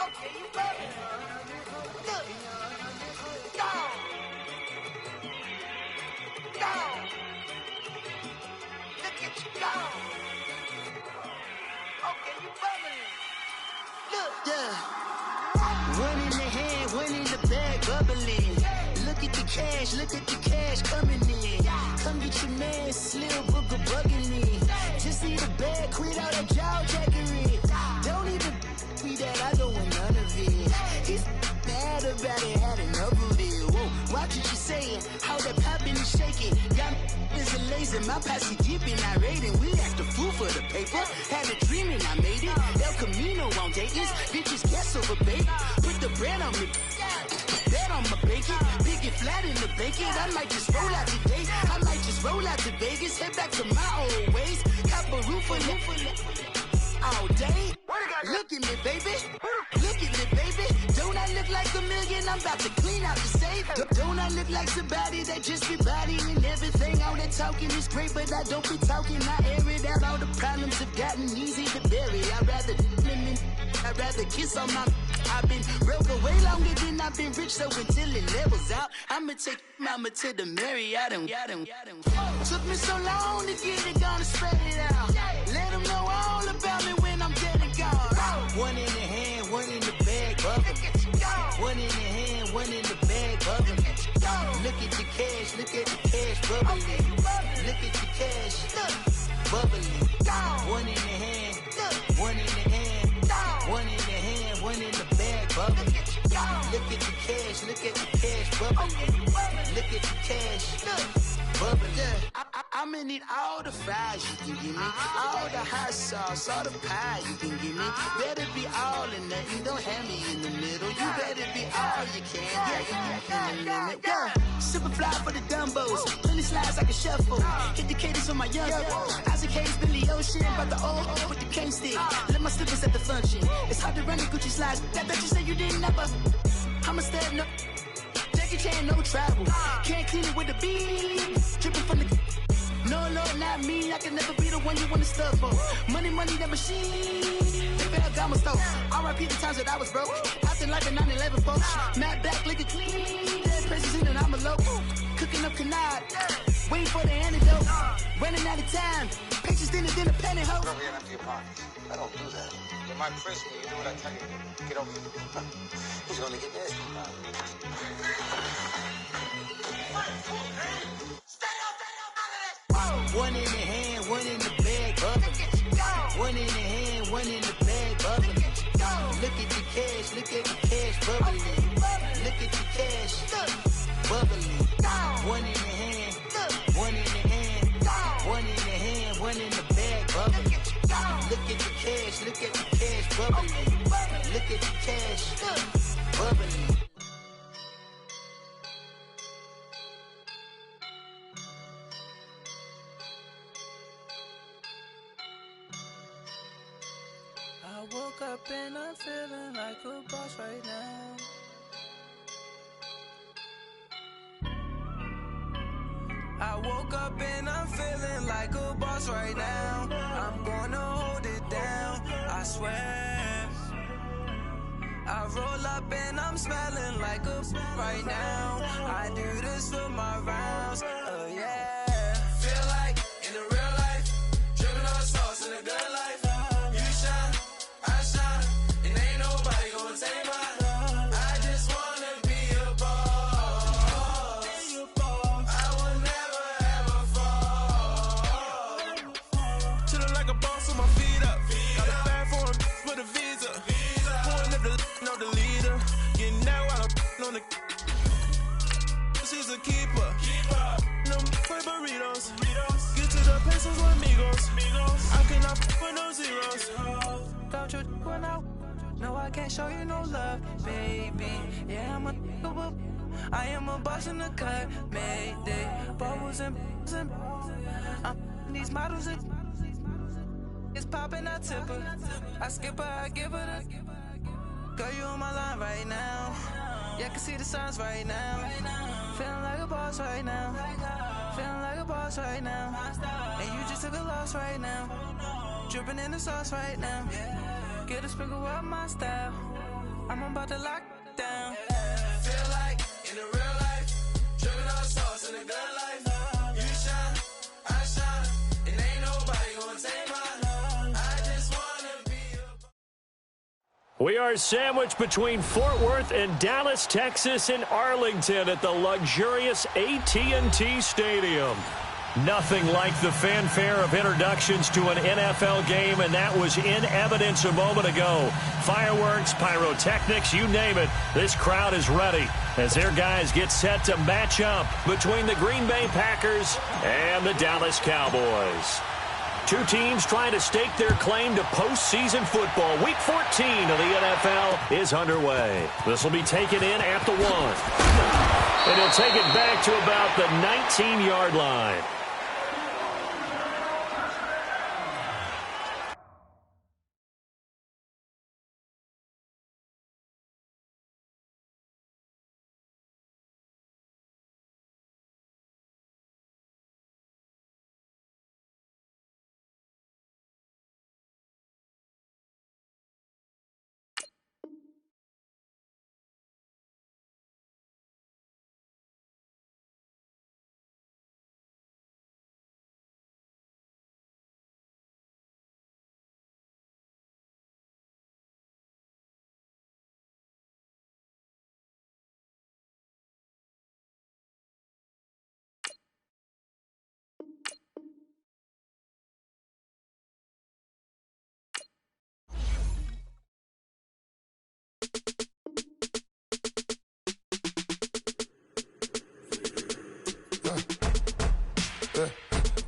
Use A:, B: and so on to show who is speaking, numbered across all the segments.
A: Okay, you bugging. Look. Down. Down. Look at you down. Okay, you bugging. Look.
B: Yeah. One in the hand, one in the bag, bubbling. Look at the cash coming in. Come get your man, Slim Booger bugging me. Just need a bag, quit all that jaw jackery. Don't even me that I don't want none of it. He's mad about it, had enough of it. Whoa, watch what you saying, how that poppin' and shaking. Got is a lazy, my posse deep and I raiding. We act a fool for the paper, had a dream and I made it. El Camino on Dayton's, bitches guess over bait. Put the bread on me, bet on my bacon. Big and flat in the bacon, I might just roll out today. I might just roll out to Vegas, head back to my old ways. Cop a roof for all day. Look at me, baby. Look at me, baby. Don't I look like a million? I'm about to clean out the safe. Don't I look like somebody that just be bodying everything? All that talking is great, but I don't be talking. I air it out. All the problems have gotten easy to bury. I'd rather kiss on my. I've been broke way longer than I've been rich, so until it levels out, I'ma take mama to the Marriott. Took me so long to get it, gonna spread it out. Let them know all about me when I'm dead and gone. One in the hand, one in the bag, bubbling. One in the hand, one in the bag, bubbling. Look at the cash, bubbling. Look at the cash, bubbling. One in the hand, one in the hand, one in the hand, one in the bag, bubbling. Look at the cash, bubbling. Look at the cash, bubbling. I'ma need all the fries you can give me, all the hot sauce, all the pie you can give me. Better be all or nothing, don't have me in the middle. You better be all you can, yeah, in the limit. Yeah, super fly for the dumbos, plenty slides like a shuffle. Hit the cadence for my young Isaac Hayes, Billy Ocean, but the old with the cane stick. Let my slippers at the function. It's hard to run the Gucci slides. That bet you say you didn't never. I'ma step no. Jackie Chan, no travel. Can't clean it with the beat. Dripping from the. No, Lord, not me. I can never be the one you want to stuff for. Money, that machine. Baby, I got my stove. R.I.P. the times that I was broke. Acting like a 9/11 folks. Matte back, liquor clean. Dead presses in and I'm a local. Cooking up canard. Waiting for the antidote. Running out of time. Pictures in the pantyhose.
C: Over here and empty your pockets. I don't do that. You're my prisoner. You do what I tell you. Get over here. He's gonna get nasty.
B: One in the hand, one in the bag, bubbling. One in the hand, one in the bag, bubbling. Look at the cash, bubbling. Look at the cash, bubbling. One in the hand, one in the hand, one in the hand, one in the bag, bubbling. Look at the cash, bubbling. Look at the cash, bubbling.
D: I woke up and I'm feeling like a boss right now. I woke up and I'm feeling like a boss right now. I'm gonna hold it down, I swear. I roll up and I'm smelling like a right now. I do this for my rounds, oh yeah. Feel like in the real life, dripping on sauce in the good life. You shine, I shine, and ain't nobody gonna take mine. I just wanna be a boss. I will never ever fall. Chillin' like a boss with my feet up. Got a bag for him with a visa. Pulling up the know the leader. Getting that while I'm on the. She's a keeper. No for burritos. Get to the pesos with amigos. I cannot for no zeros. Don't you run out? No, I can't show you no love, baby. Yeah, I am a boss in the cut. Mayday. Bubbles and I'm these models. It's popping, I tip her. I skip her, I give her the. Girl, you on my line right now. Yeah, I can see the signs right now. Feeling like a boss right now. Feeling like a boss right now. And you just took a loss right now. Dripping in the sauce right now. Get a sprinkle up my style. I'm about to lock down.
E: Feel like in the real life, dripping all sauce in the good life. You shine, I shine, and ain't nobody gonna take mine. I just wanna be a...
F: We are sandwiched between Fort Worth and Dallas, Texas, and Arlington at the luxurious AT&T Stadium. Nothing like the fanfare of introductions to an NFL game, and that was in evidence a moment ago. Fireworks, pyrotechnics, you name it. This crowd is ready as their guys get set to match up between the Green Bay Packers and the Dallas Cowboys. Two teams trying to stake their claim to postseason football. Week 14 of the NFL is underway. This will be taken in at the 1. And he'll take it back to about the 19-yard line.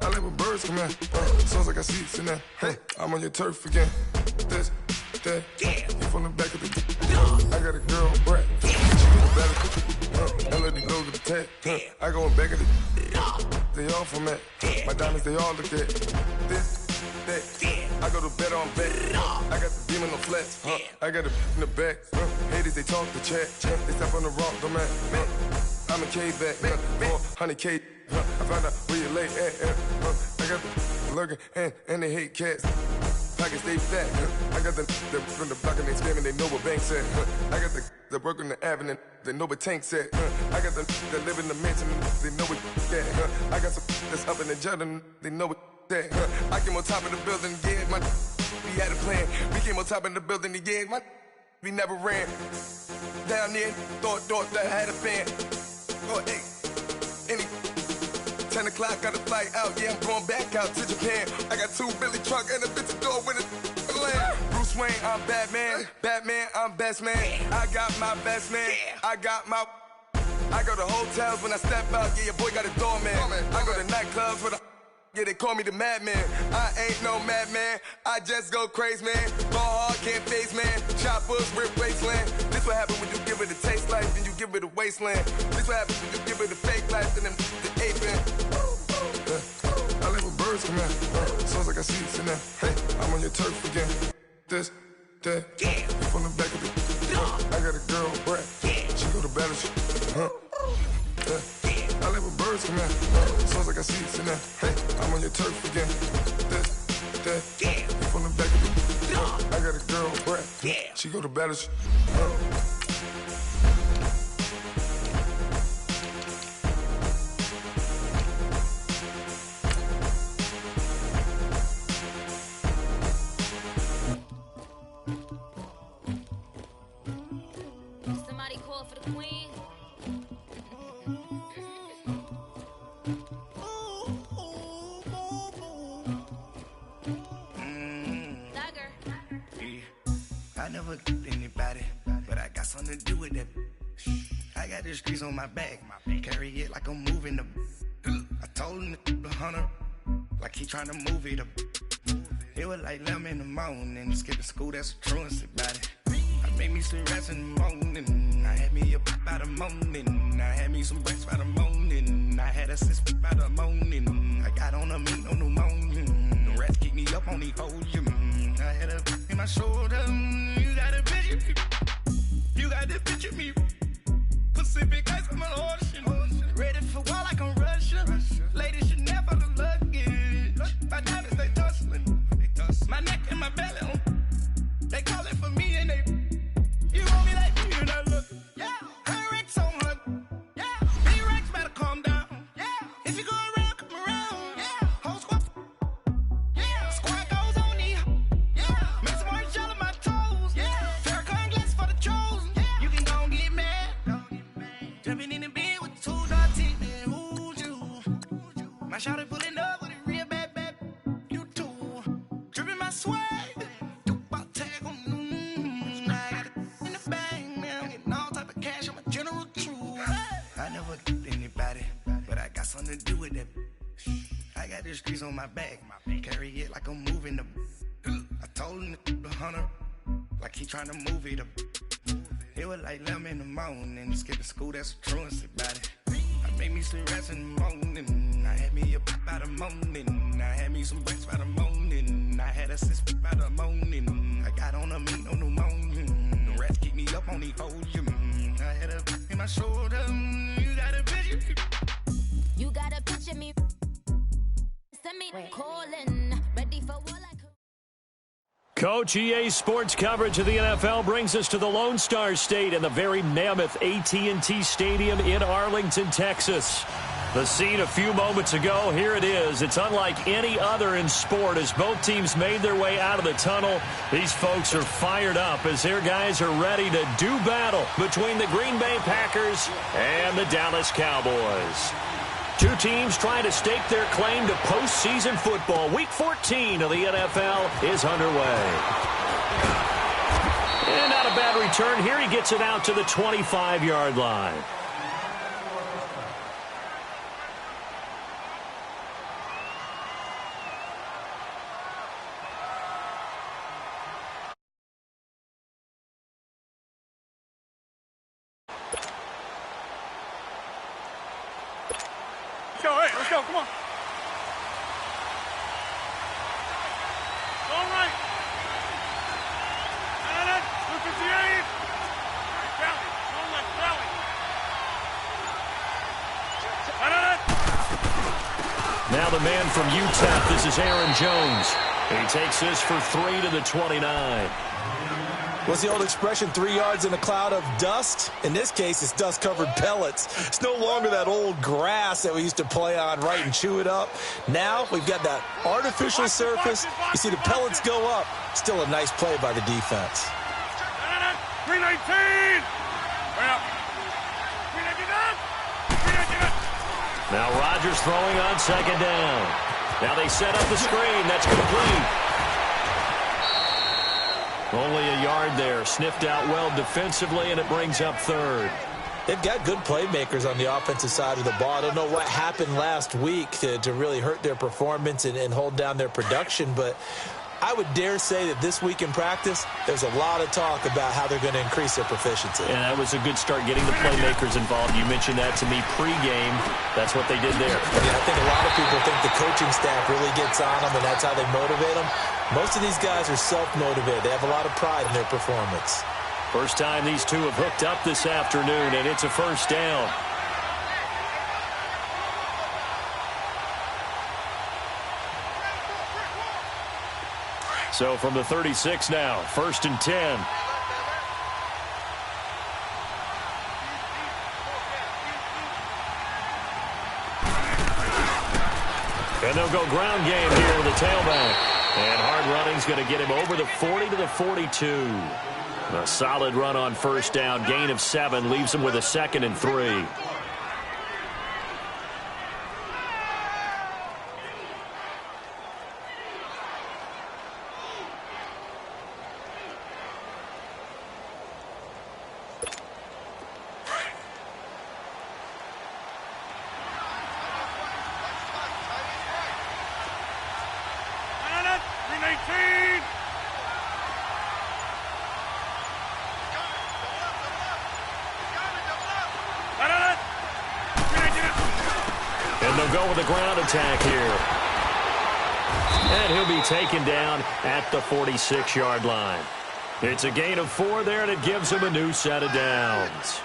G: I let my birds come in. Sounds like I see it's in there. Hey, I'm on your turf again. This, that, you from the back of the. I got a girl, brat. She better. Melody low to the tag. I go in back of the. They all from that. My diamonds, they all look at. This, that. I go to bed on bed. I got the beam in the flats. I got it in the back. Haters, they talk the chat. They step on the rock, the man. I'm a K-back. 400K. I found out where you lay at. I got the lurking and they hate cats. Pockets stay fat. I got the from the block and they screaming, they know what banks at. I got the work on the avenue, they know what tanks at. I got the live in the mansion, they know what that. I got some that's up in the Jordan, they know what that. I came on top of the building, yeah, my we had a plan. We came on top of the building, yeah, my we never ran. Down there, thought that I had a fan. Oh, hey, any 10 o'clock, got a flight out, yeah, I'm going back out to Japan. I got 2 Billy truck and a bitch door with a land. Bruce Wayne, I'm Batman. Batman, I'm best man. I got my best man. I got my... I go to hotels when I step out, yeah, your boy got a doorman. I go to nightclubs with a... Yeah, they call me the madman. I ain't no madman. I just go crazy, man. Ball hard, can't face, man. Choppers, rip wasteland. This what happens when you give it a taste life and you give it a wasteland. This what happens when you give it a fake life and then the aping. I let my birds come in. Sounds like I see it's in there. Hey, I'm on your turf again. This, that, you from the back of the. I got a girl, brat. She go to battle. I let my birds come in. Sounds like I see it's in there. Hey, I'm on your turf again. This, that, you from the back of the. I got a girl, brat. She go to battle.
H: Somebody call for the queen.
E: I never killed anybody, but I got something to do with that. I got the streets on my back, carry it like I'm moving the. I told him the hunter, like he trying to move it up. It was like 11 in the morning, skipping school, that's a truancy about it. I made me some rats in the morning, I had me a pop by the morning, I had me some breaks by the morning, I had a sis by the morning, I got on a meat on the morning, the rats kicked me up on the podium, I had a in my shoulder, you got a picture me, you got the picture me, Pacific ice on my ocean, ready for war like I'm Russia, ladies should never look luggage, my diamonds they tussling, my neck and my belly, they calling for me and they, you want me swear. Do about tag on I got it in the bag now. Getting all type of cash. I'm a general true. I never did anybody, but I got something to do with that. I got the streets on my back. Carry it like I'm moving the. I told him the hunter, like he trying to move it up. It was like 11 in the morning. Skipping school, that's a truancy about it. I made me some rats in the morning. I had me a pop out of morning. I had me some rats by the morning. I had a sis by the morning. I got on a meat on the morning. The rats keep me up on the podium. I had a in my shoulder. You got a picture.
H: You got a picture me. Send me calling. Ready for what I could.
F: Coach, EA Sports coverage of the NFL brings us to the Lone Star State and the very mammoth AT&T Stadium in Arlington, Texas. The scene a few moments ago, here it is. It's unlike any other in sport as both teams made their way out of the tunnel. These folks are fired up as their guys are ready to do battle between the Green Bay Packers and the Dallas Cowboys. Two teams trying to stake their claim to postseason football. Week 14 of the NFL is underway. And not a bad return here. He gets it out to the 25-yard line.
I: Let's go, come on. All right. 258. Rally. Don't let rally.
F: Now the man from UTEP, this is Aaron Jones. He takes this for 3 to the 29.
J: What's the old expression, 3 yards in a cloud of dust? In this case, it's dust-covered pellets. It's no longer that old grass that we used to play on, right, and chew it up. Now we've got that artificial surface. You see the pellets go up. Still a nice play by the defense.
I: 319!
F: Now Rodgers throwing on second down. Now they set up the screen. That's complete. Only a yard there. Sniffed out well defensively, and it brings up third.
J: They've got good playmakers on the offensive side of the ball. I don't know what happened last week to really hurt their performance and hold down their production, but I would dare say that this week in practice, there's a lot of talk about how they're going to increase their proficiency.
F: And that was a good start getting the playmakers involved. You mentioned that to me pregame. That's what they did there.
J: Yeah, I think a lot of people think the coaching staff really gets on them, and that's how they motivate them. Most of these guys are self-motivated. They have a lot of pride in their performance.
F: First time these two have hooked up this afternoon, and it's a first down. So from the 36 now, 1st and 10. And they'll go ground game here with the tailback. And hard running's going to get him over the 40 to the 42. A solid run on first down. Gain of 7 leaves him with a 2nd and 3. They'll go with a ground attack here. And he'll be taken down at the 46-yard line. It's a gain of 4 there, and it gives him a new set of downs.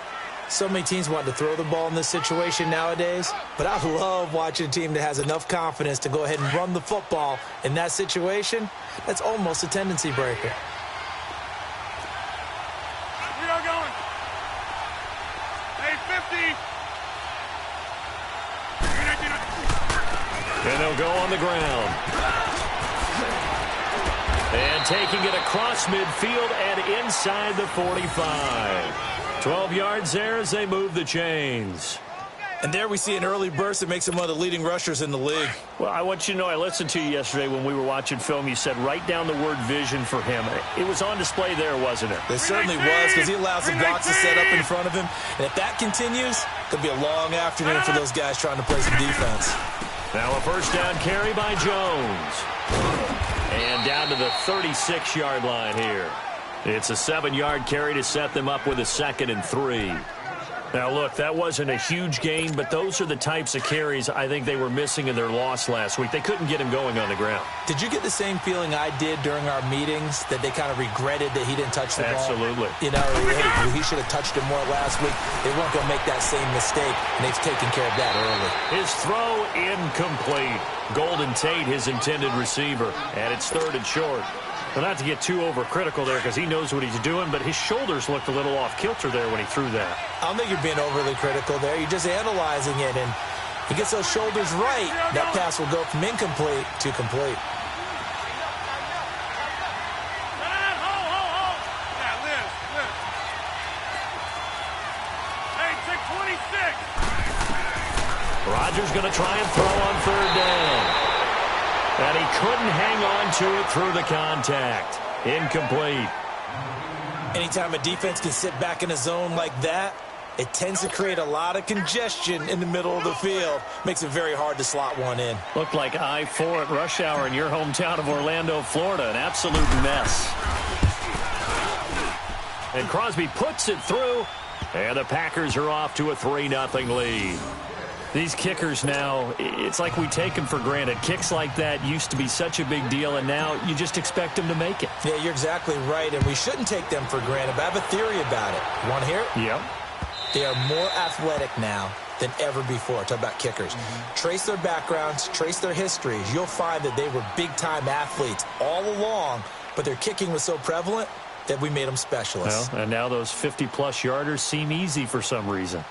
J: So many teams want to throw the ball in this situation nowadays, but I love watching a team that has enough confidence to go ahead and run the football in that situation. That's almost a tendency breaker.
I: We are going. Hey, 50.
F: And they'll go on the ground. And taking it across midfield and inside the 45. 12 yards there as they move the chains.
J: And there we see an early burst that makes him one of the leading rushers in the league.
F: Well, I want you to know, I listened to you yesterday when we were watching film. You said write down the word vision for him. It was on display there, wasn't it?
J: It certainly was, because he allows the blocks to set up in front of him. And if that continues, it could be a long afternoon for those guys trying to play some defense.
F: Now a first down carry by Jones. And down to the 36-yard line here. It's a 7-yard carry to set them up with a 2nd and 3. Now, look, that wasn't a huge gain, but those are the types of carries I think they were missing in their loss last week. They couldn't get him going on the ground.
J: Did you get the same feeling I did during our meetings, that they kind of regretted that he didn't touch the ball?
F: Absolutely.
J: You know, hey, he should have touched it more last week. They weren't going to make that same mistake, and they've taken care of that early.
F: His throw incomplete. Golden Tate, his intended receiver, and it's 3rd and short. Well, not to get too overcritical there because he knows what he's doing, but his shoulders looked a little off kilter there when he threw that.
J: I don't think you're being overly critical there. You're just analyzing it, and he gets those shoulders right. That pass will go from incomplete to complete.
I: Hey, take 26.
F: Rodgers going to try and throw on 3rd down. And he couldn't hang on to it through the contact. Incomplete.
J: Anytime a defense can sit back in a zone like that, it tends to create a lot of congestion in the middle of the field. Makes it very hard to slot one in.
F: Looked like I-4 at rush hour in your hometown of Orlando, Florida. An absolute mess. And Crosby puts it through. And the Packers are off to a 3-0 lead. These kickers now, it's like we take them for granted. Kicks like that used to be such a big deal, and now you just expect them to make it.
J: Yeah, you're exactly right, and we shouldn't take them for granted, but I have a theory about it. You want to hear it?
F: Yep.
J: They are more athletic now than ever before. Talk about kickers. Trace their backgrounds, trace their histories. You'll find that they were big-time athletes all along, but their kicking was so prevalent that we made them specialists.
F: Well, and now those 50-plus yarders seem easy for some reason.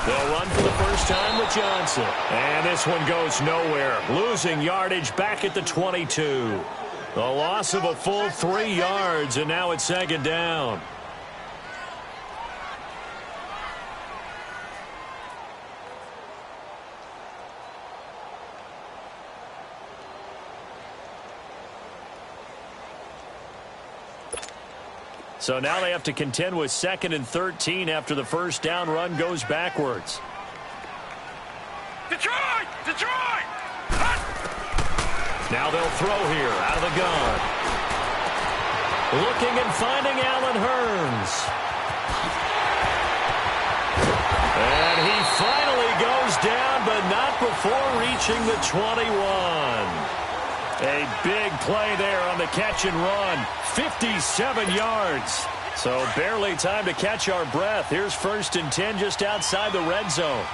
F: They'll run for the first time with Johnson. And this one goes nowhere. Losing yardage back at the 22. The loss of a full 3 yards, and now it's 2nd down. So now they have to contend with 2nd and 13 after the first down run goes backwards.
I: Detroit! Detroit!
F: Now they'll throw here out of the gun. Looking and finding Allen Hurns. And he finally goes down, but not before reaching the 21. A big play there on the catch and run. 57 yards. So barely time to catch our breath. Here's 1st and 10 just outside the red zone.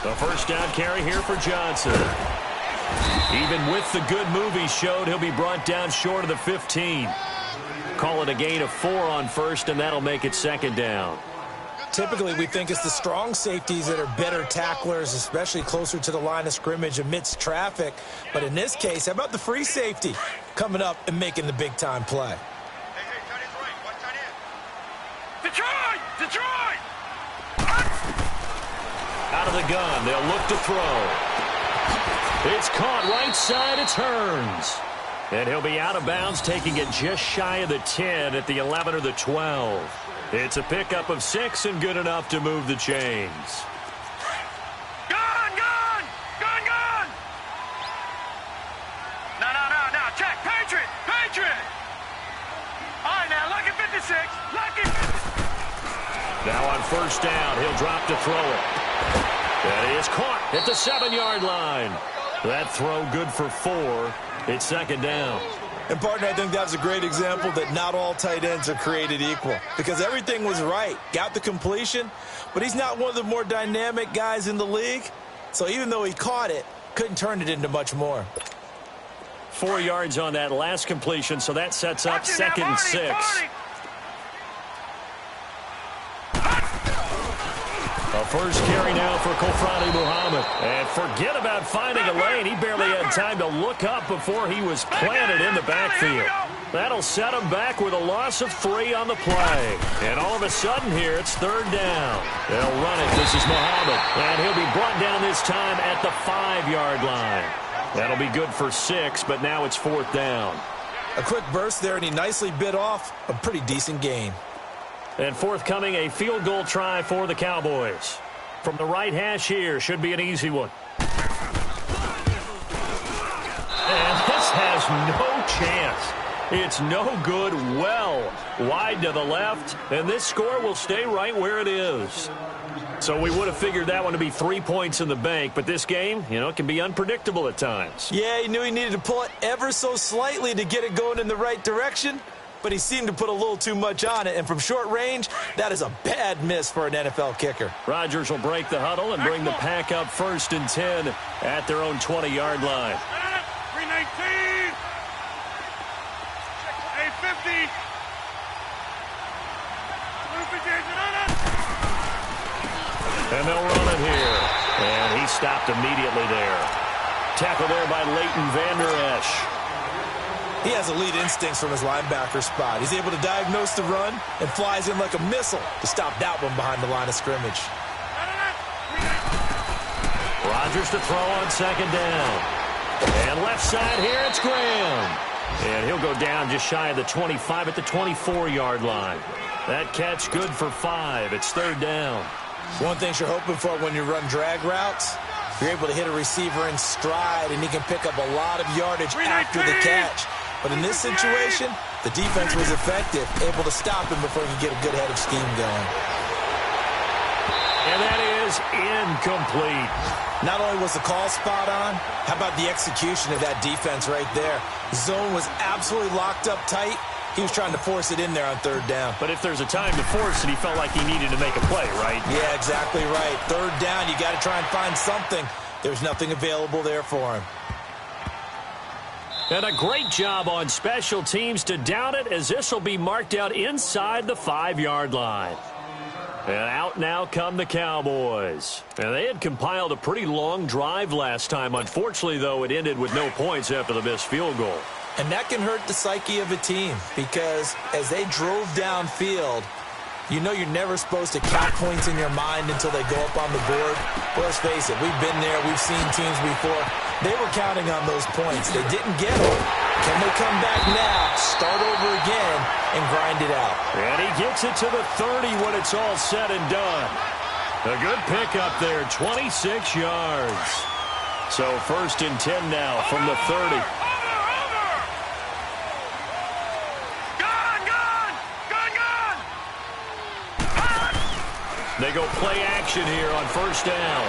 F: The first down carry here for Johnson. Even with the good move he showed, he'll be brought down short of the 15. Call it a gain of 4 on 1st, and that'll make it 2nd down.
J: Typically, we think it's the strong safeties that are better tacklers, especially closer to the line of scrimmage amidst traffic. But in this case, how about the free safety coming up and making the big-time play?
I: Hey, tight end's right. Watch tight end. Detroit! Detroit!
F: Out of the gun, they'll look to throw. It's caught right side, it's Hurns. And he'll be out of bounds, taking it just shy of the 10 at the 11 or the 12. It's a pickup of 6 and good enough to move the chains.
I: Gun! Gun! Gun! Gun! No. Check. Patriot! Patriot! All right, now, lucky 56. Lucky 56.
F: Now on first down, he'll drop to throw it. That is caught at the 7-yard line. That throw good for 4. It's 2nd down.
J: And, partner, I think that was a great example that not all tight ends are created equal, because everything was right. Got the completion, but he's not one of the more dynamic guys in the league. So even though he caught it, couldn't turn it into much more.
F: 4 yards on that last completion, so that sets up 2nd and 6. first carry now for Kofrani Muhammad. And forget about finding a lane. He barely had time to look up before he was planted in the backfield. That'll set him back with a loss of 3 on the play. And all of a sudden here, it's third down. They'll run it. This is Muhammad. And he'll be brought down this time at the 5-yard line. That'll be good for 6, but now it's 4th down.
J: A quick burst there, and he nicely bit off a pretty decent gain.
F: And forthcoming, a field goal try for the Cowboys. From the right hash here, should be an easy one. And this has no chance. It's no good, well wide to the left, and this score will stay right where it is. So we would have figured that one to be 3 points in the bank, but this game, it can be unpredictable at times.
J: Yeah, he knew he needed to pull it ever so slightly to get it going in the right direction, but he seemed to put a little too much on it, and from short range, that is a bad miss for an NFL kicker.
F: Rodgers will break the huddle and bring the pack up 1st and 10 at their own 20-yard line.
I: 319. 850.
F: And they'll run it here. And he stopped immediately there. Tackle there by Leighton Vander Esch.
J: He has elite instincts from his linebacker spot. He's able to diagnose the run and flies in like a missile to stop that one behind the line of scrimmage.
F: Rodgers to throw on 2nd down. And left side here, it's Graham. And he'll go down just shy of the 25 at the 24-yard line. That catch good for 5. It's 3rd down.
J: One thing you're hoping for when you run drag routes, you're able to hit a receiver in stride, and he can pick up a lot of yardage after the catch. But in this situation, the defense was effective, able to stop him before he could get a good head of steam going.
F: And that is incomplete.
J: Not only was the call spot on, how about the execution of that defense right there? Zone was absolutely locked up tight. He was trying to force it in there on 3rd down.
F: But if there's a time to force it, he felt like he needed to make a play, right?
J: Yeah, exactly right. 3rd down, you got to try and find something. There's nothing available there for him.
F: And a great job on special teams to down it, as this will be marked out inside the 5-yard line. And out now come the Cowboys. And they had compiled a pretty long drive last time. Unfortunately, though, it ended with no points after the missed field goal.
J: And that can hurt the psyche of a team, because as they drove downfield, you know you're never supposed to count points in your mind until they go up on the board. Well, let's face it, we've been there, we've seen teams before. They were counting on those points. They didn't get them. Can they come back now, start over again, and grind it out?
F: And he gets it to the 30 when it's all said and done. A good pickup there, 26 yards. So 1st and 10 now from the 30. They go play action here on 1st down.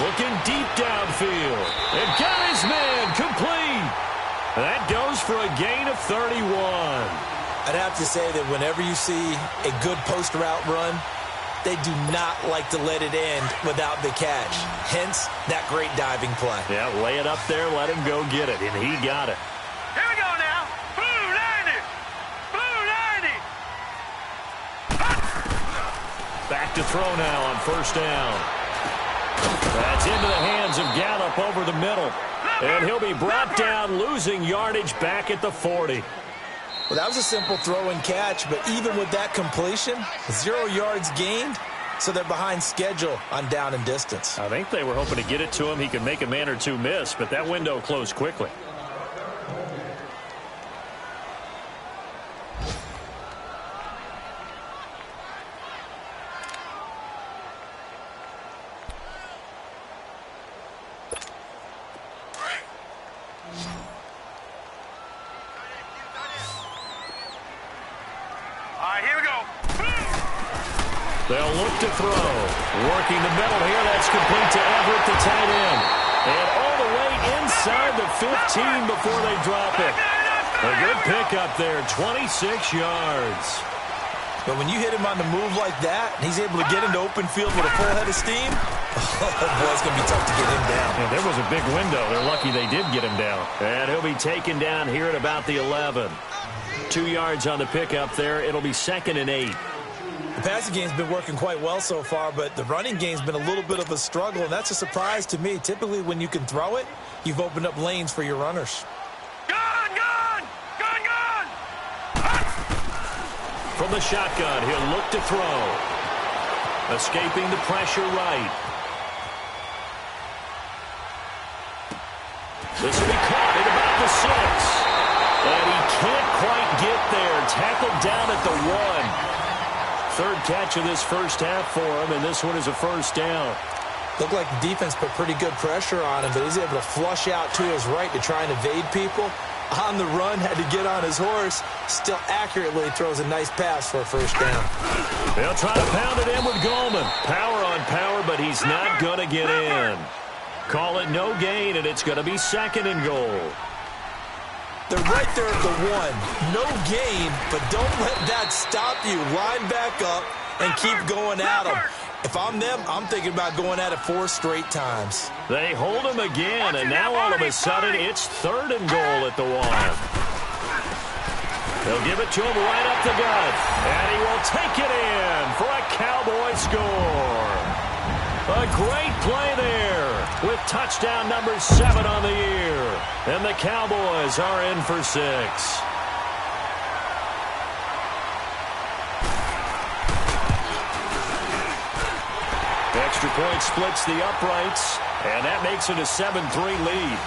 F: Looking deep downfield. And got his man complete. That goes for a gain of 31.
J: I'd have to say that whenever you see a good post route run, they do not like to let it end without the catch. Hence, that great diving play.
F: Yeah, lay it up there, let him go get it, and he got it.
I: Here we go now. Blue 90. Blue 90.
F: Back to throw now on 1st down. That's into the hands of Gallup over the middle. And he'll be brought down, losing yardage back at the 40.
J: Well, that was a simple throw and catch, but even with that completion, 0 yards gained, so they're behind schedule on down and distance.
F: I think they were hoping to get it to him. He could make a man or two miss, but that window closed quickly. They'll look to throw. Working the middle here. That's complete to Everett, the tight end. And all the way inside the 15 before they drop it. A good pickup there, 26 yards.
J: But when you hit him on the move like that, and he's able to get into open field with a full head of steam, oh boy, it's going to be tough to get him down.
F: Yeah, there was a big window. They're lucky they did get him down. And he'll be taken down here at about the 11. 2 yards on the pickup there. It'll be 2nd and 8.
J: The passing game's been working quite well so far, but the running game's been a little bit of a struggle, and that's a surprise to me. Typically, when you can throw it, you've opened up lanes for your runners.
F: From the shotgun, he'll look to throw. Escaping the pressure right. This will be caught at about the 6. And he can't quite get there. Tackled down at the 1. Third catch of this first half for him, and this one is a first down.
J: Looked like the defense put pretty good pressure on him, but he's able to flush out to his right to try and evade people. On the run, had to get on his horse. Still accurately throws a nice pass for a first down.
F: They'll try to pound it in with Goldman. Power on power, but he's not going to get in. Call it no gain, and it's going to be 2nd and goal.
J: They're right there at the 1. No gain, but don't let that stop you. Line back up and keep going at them. If I'm them, I'm thinking about going at it 4 straight times.
F: They hold him again, and now all of a sudden it's 3rd and goal at the 1. They'll give it to him right up the gut, and he will take it in for a Cowboy score. A great play there with touchdown number 7 on the year, and the Cowboys are in for 6. Extra point splits the uprights, and that makes it a 7-3 lead.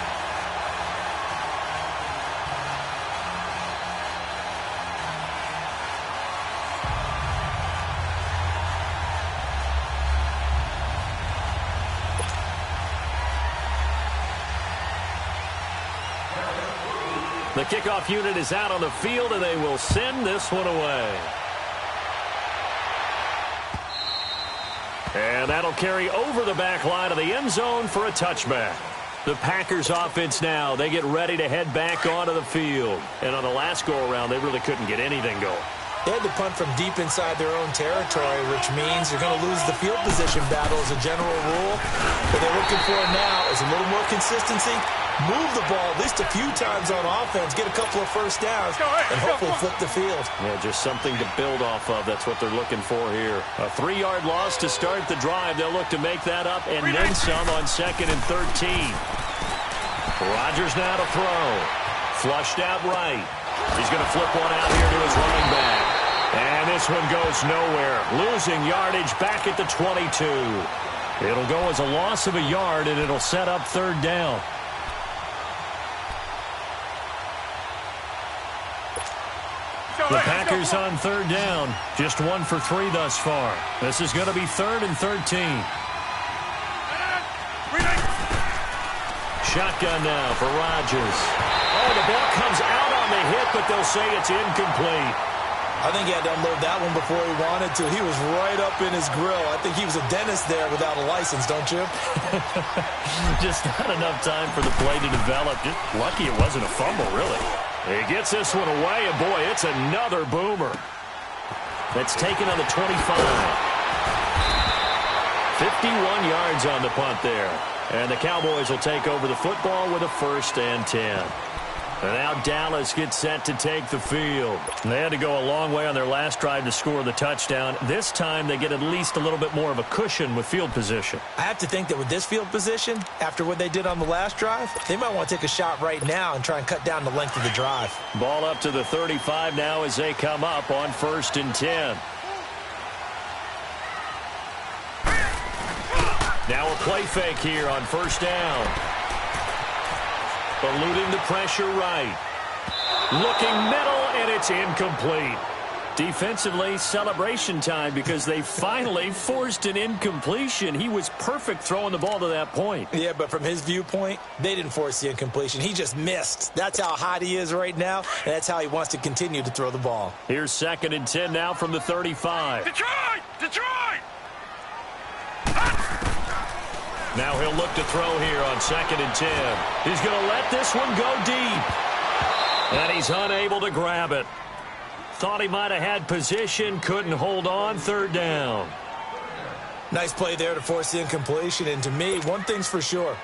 F: The kickoff unit is out on the field, and they will send this one away. And that'll carry over the back line of the end zone for a touchback. The Packers offense now, they get ready to head back onto the field. And on the last go-around, they really couldn't get anything going.
J: They had to punt from deep inside their own territory, which means you're going to lose the field position battle as a general rule. What they're looking for now is a little more consistency, move the ball at least a few times on offense, get a couple of first downs, and hopefully flip the field.
F: Yeah, just something to build off of. That's what they're looking for here. A 3-yard loss to start the drive. They'll look to make that up and then some on 2nd and 13. Rodgers now to throw. Flushed out right. He's going to flip one out here to his running back. And this one goes nowhere. Losing yardage back at the 22. It'll go as a loss of a yard, and it'll set up 3rd down. The Packers on 3rd down. Just 1 for 3 thus far. This is going to be 3rd and 13. Shotgun now for Rodgers. Oh, the ball comes out on the hit, but they'll say it's incomplete.
J: I think he had to unload that one before he wanted to. He was right up in his grill. I think he was a dentist there without a license, don't you?
F: Just not enough time for the play to develop. Just lucky it wasn't a fumble, really. He gets this one away, and boy, it's another boomer. That's taken on the 25. 51 yards on the punt there. And the Cowboys will take over the football with a 1st and 10. And now Dallas gets set to take the field. They had to go a long way on their last drive to score the touchdown. This time they get at least a little bit more of a cushion with field position.
J: I have to think that with this field position, after what they did on the last drive, they might want to take a shot right now and try and cut down the length of the drive.
F: Ball up to the 35 now as they come up on 1st and 10. Now a play fake here on 1st down. Eluding the pressure right. Looking middle, and it's incomplete. Defensively, celebration time because they finally forced an incompletion. He was perfect throwing the ball to that point.
J: Yeah, but from his viewpoint, they didn't force the incompletion. He just missed. That's how hot he is right now, and that's how he wants to continue to throw the ball.
F: Here's 2nd and 10 now from the 35.
I: Detroit! Detroit!
F: Now he'll look to throw here on 2nd and 10. He's going to let this one go deep. And he's unable to grab it. Thought he might have had position, couldn't hold on, 3rd down.
J: Nice play there to force the incompletion. And to me, one thing's for sure.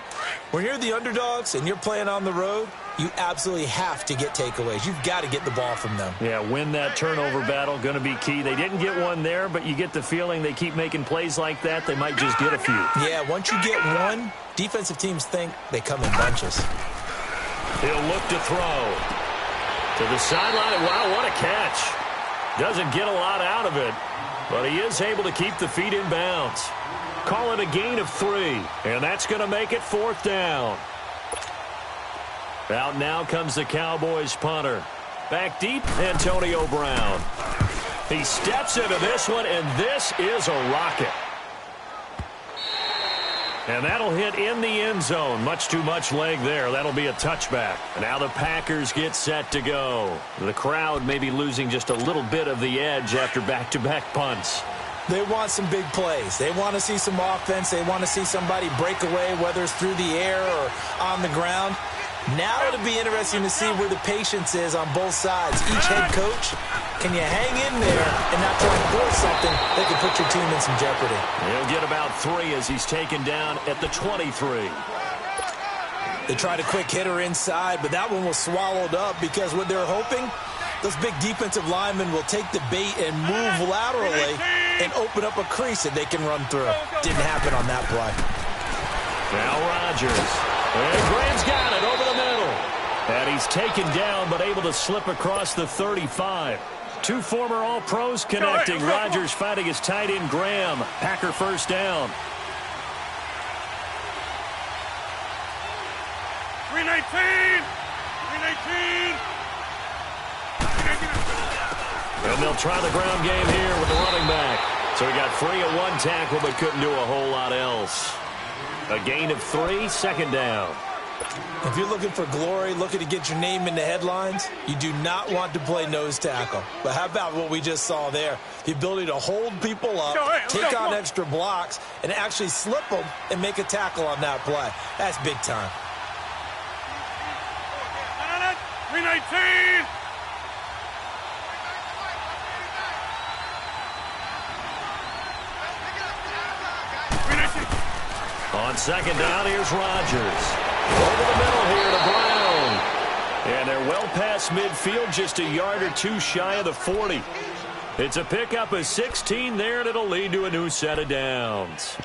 J: When you're the underdogs and you're playing on the road, you absolutely have to get takeaways. You've got to get the ball from them.
F: Yeah, win that turnover battle, going to be key. They didn't get one there, but you get the feeling they keep making plays like that, they might just get a few.
J: Yeah, once you get one, defensive teams think they come in bunches.
F: He'll look to throw. To the sideline. Wow, what a catch. Doesn't get a lot out of it, but he is able to keep the feet in bounds. Call it a gain of 3, and that's going to make it 4th down. Out now comes the Cowboys punter. Back deep, Antonio Brown. He steps into this one, and this is a rocket. And that'll hit in the end zone. Much too much leg there. That'll be a touchback. And now the Packers get set to go. The crowd may be losing just a little bit of the edge after back-to-back punts.
J: They want some big plays. They want to see some offense. They want to see somebody break away, whether it's through the air or on the ground. Now it'll be interesting to see where the patience is on both sides. Each head coach, can you hang in there and not try and force something that could put your team in some jeopardy?
F: He'll get about 3 as he's taken down at the 23.
J: They tried a quick hitter inside, but that one was swallowed up because what they're hoping, those big defensive linemen will take the bait and move laterally and open up a crease that they can run through. Didn't happen on that play.
F: Now Rodgers. And Graham's got it over the middle. And he's taken down but able to slip across the 35. 2 former All-Pros connecting. Rodgers fighting his tight end Graham. Packer first down.
I: 319! 319!
F: And they'll try the ground game here with the running back. So he got free of 1 tackle but couldn't do a whole lot else. A gain of 3, 2nd down.
J: If you're looking for glory, looking to get your name in the headlines, you do not want to play nose tackle. But how about what we just saw there? The ability to hold people up, take on extra blocks, and actually slip them and make a tackle on that play. That's big time.
I: 319!
F: On 2nd down, here's Rodgers. Over the middle here to Brown. And they're well past midfield, just a yard or 2 shy of the 40. It's a pickup of 16 there, and it'll lead to a new set of downs.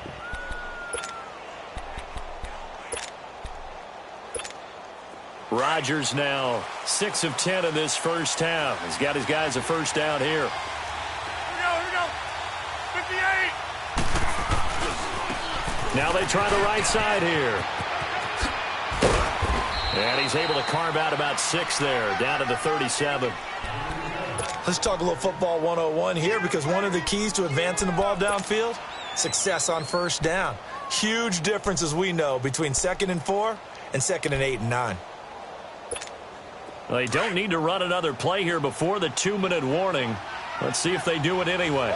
F: Rodgers now 6 of 10 in this first half. He's got his guys a first down here.
I: Here we go. 58!
F: Now they try the right side here. And he's able to carve out about 6 there, down to the 37.
J: Let's talk a little football 101 here, because one of the keys to advancing the ball downfield, success on first down. Huge difference, as we know, between 2nd and 4 and 2nd and 8 and 9.
F: They don't need to run another play here before the 2-minute warning. Let's see if they do it anyway.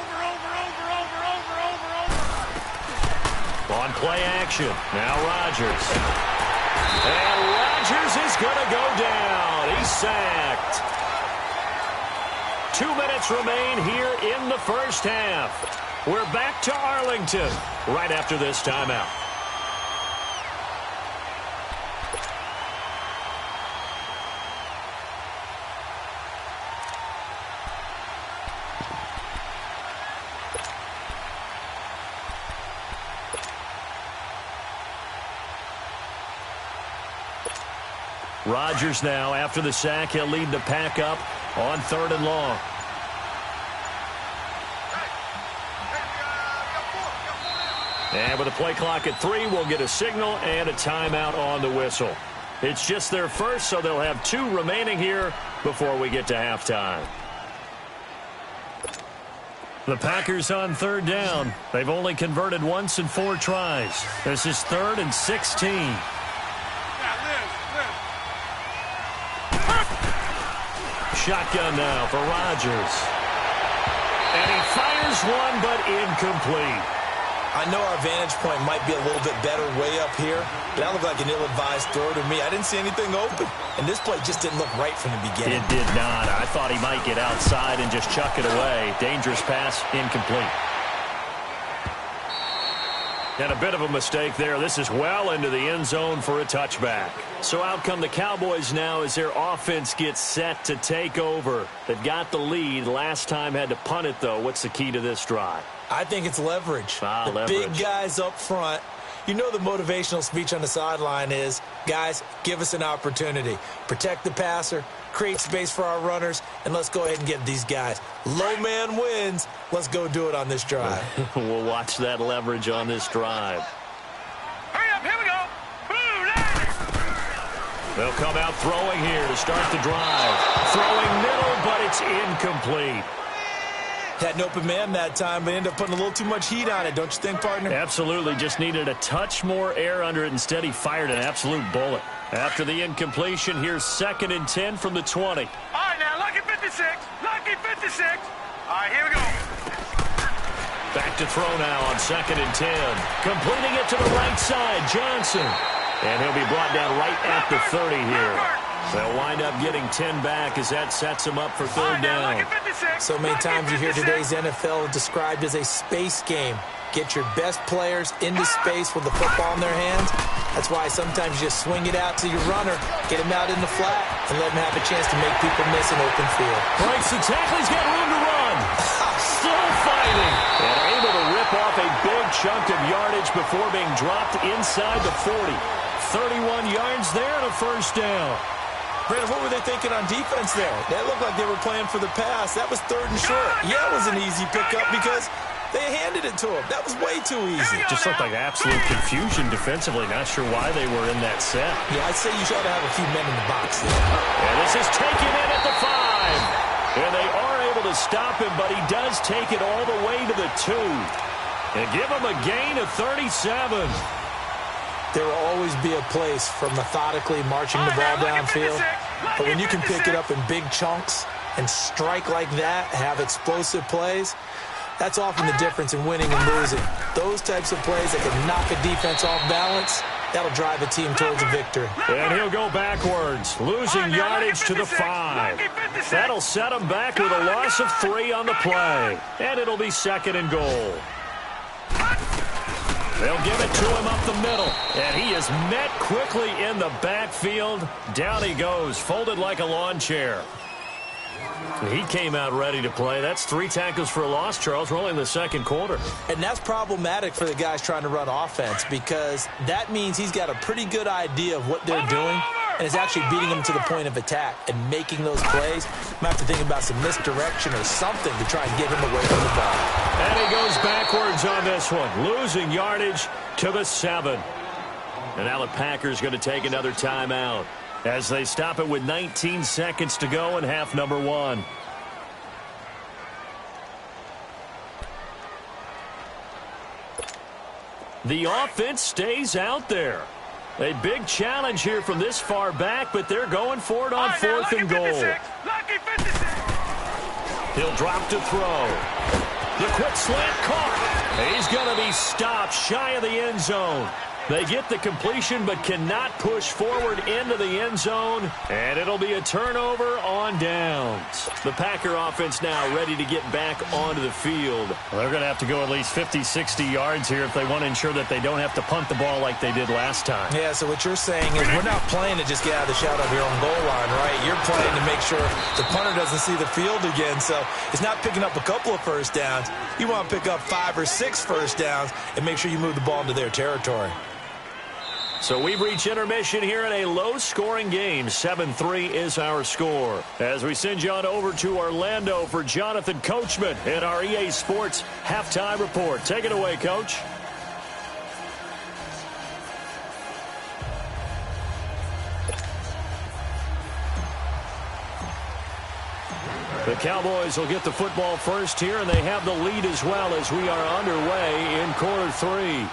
F: On play action. Now Rodgers. And Rodgers is going to go down. He's sacked. 2 minutes remain here in the first half. We're back to Arlington right after this timeout. Rodgers now, after the sack, he'll lead the pack up on 3rd and long. And with a play clock at 3, we'll get a signal and a timeout on the whistle. It's just their first, so they'll have 2 remaining here before we get to halftime. The Packers on 3rd down. They've only converted once in 4 tries. This is 3rd and 16. Shotgun now for Rodgers. And he fires one, but incomplete.
J: I know our vantage point might be a little bit better way up here, but that looked like an ill-advised throw to me. I didn't see anything open, and this play just didn't look right from the beginning.
F: It did not. I thought he might get outside and just chuck it away. Dangerous pass, incomplete. And a bit of a mistake there. This is well into the end zone for a touchback. So out come the Cowboys now as their offense gets set to take over. They've got the lead. Last time had to punt it, though. What's the key to this drive?
J: I think it's leverage.
F: Leverage.
J: Big guys up front. You know the motivational speech on the sideline is, guys, give us an opportunity. Protect the passer, create space for our runners, and let's go ahead and get these guys. Low man wins. Let's go do it on this drive.
F: We'll watch that leverage on this drive.
I: Hurry up, here we go.
F: They'll come out throwing here to start the drive. Throwing middle, but it's incomplete.
J: Had an open man that time, but ended up putting a little too much heat on it, don't you think, partner?
F: Absolutely. Just needed a touch more air under it. Instead, he fired an absolute bullet. After the incompletion, here's 2nd and 10 from the 20.
I: All right, now, lucky 56. Lucky 56. All right, here we go.
F: Back to throw now on 2nd and 10. Completing it to the right side, Johnson. And he'll be brought down right at the 30 here. They'll wind up getting 10 back as that sets them up for 3rd down.
J: So many times you hear today's NFL described as a space game. Get your best players into space with the football in their hands. That's why sometimes you just swing it out to your runner, get him out in the flat, and let him have a chance to make people miss an open field.
F: Breaks the tackle. He's got room to run. Still fighting. And able to rip off a big chunk of yardage before being dropped inside the 40. 31 yards there and a 1st down.
J: Brandon, what were they thinking on defense there? That looked like they were playing for the pass. That was 3rd and short. Yeah, it was an easy pickup because they handed it to him. That was way too easy.
F: Just looked like absolute confusion defensively. Not sure why they were in that set.
J: Yeah, I'd say you should have a few men in the box there.
F: And this is taken in at the 5. And they are able to stop him, but he does take it all the way to the 2. And give him a gain of 37.
J: There will always be a place for methodically marching the ball downfield. But when you can pick it up in big chunks and strike like that, have explosive plays, that's often the difference in winning and losing. Those types of plays that can knock a defense off balance, that'll drive a team towards a victory.
F: And he'll go backwards, losing yardage to the 5. That'll set him back with a loss of 3 on the play. And it'll be 2nd and goal. They'll give it to him up the middle. And he is met quickly in the backfield. Down he goes, folded like a lawn chair. He came out ready to play. That's 3 tackles for a loss, Charles. We're only in the 2nd quarter.
J: And that's problematic for the guys trying to run offense because that means he's got a pretty good idea of what they're doing and is actually beating them to the point of attack and making those plays. Might have to think about some misdirection or something to try and get him away from the ball.
F: And he goes backwards on this one, losing yardage to the 7. And now the Packers going to take another timeout as they stop it with 19 seconds to go in half number 1. The offense stays out there. A big challenge here from this far back, but they're going for it on 4th and goal. He'll drop to throw. The quick slant caught. He's going to be stopped shy of the end zone. They get the completion but cannot push forward into the end zone, and it'll be a turnover on downs. The Packer offense now ready to get back onto the field. Well, they're going to have to go at least 50, 60 yards here if they want to ensure that they don't have to punt the ball like they did last time.
J: Yeah, so what you're saying is we're not playing to just get out of the shadow of your own goal line, right? You're playing to make sure the punter doesn't see the field again, so it's not picking up a couple of first downs. You want to pick up 5 or 6 first downs and make sure you move the ball into their territory.
F: So we've reached intermission here in a low-scoring game. 7-3 is our score. As we send you on over to Orlando for Jonathan Coachman in our EA Sports Halftime Report. Take it away, Coach. The Cowboys will get the football first here, and they have the lead as well as we are underway in quarter 3.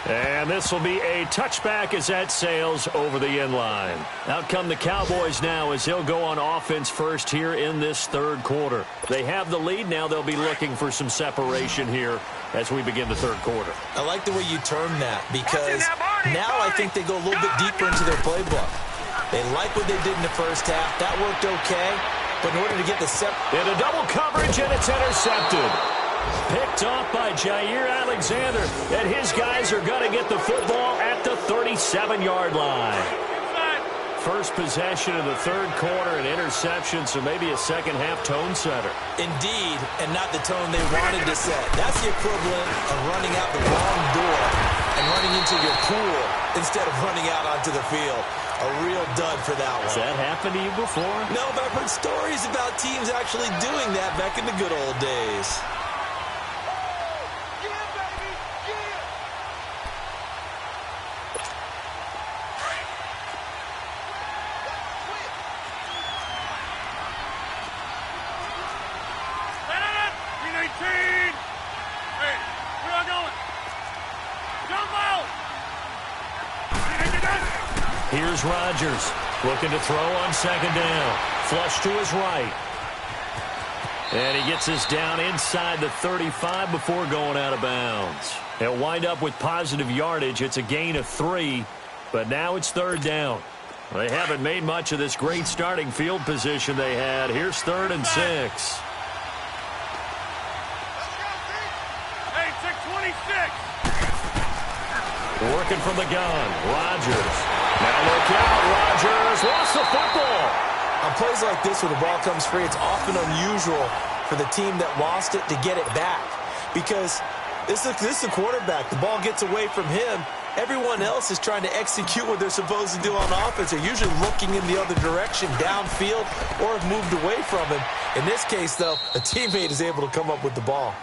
F: And this will be a touchback as that sails over the end line. Out come the Cowboys now as they'll go on offense first here in this 3rd quarter. They have the lead. Now they'll be looking for some separation here as we begin the 3rd quarter.
J: I like the way you term that because now I think they go a little bit deeper into their playbook. They like what they did in the first half. That worked okay. But in order to get the into double coverage, and it's intercepted.
F: Picked off by Jair Alexander, and his guys are going to get the football at the 37-yard line. First possession of the third quarter, an interception, so maybe a second-half tone setter.
J: Indeed, and not the tone they wanted to set. That's the equivalent of running out the wrong door and running into your pool instead of running out onto the field. A real dud for that one.
F: Has that happened to you before?
J: No, but I've heard stories about teams actually doing that back in the good old days.
F: Here's Rodgers, looking to throw on second down. Flush to his right. And he gets us down inside the 35 before going out of bounds. He'll wind up with positive yardage. It's a gain of 3, but now it's third down. They haven't made much of this great starting field position they had. Here's 3rd and 6.
I: Hey, 626.
F: Working from the gun, Rodgers. Now look out, Rodgers lost the football.
J: On plays like this where the ball comes free, it's often unusual for the team that lost it to get it back. Because this is the quarterback. The ball gets away from him. Everyone else is trying to execute what they're supposed to do on offense. They're usually looking in the other direction, downfield, or have moved away from him. In this case, though, a teammate is able to come up with the ball.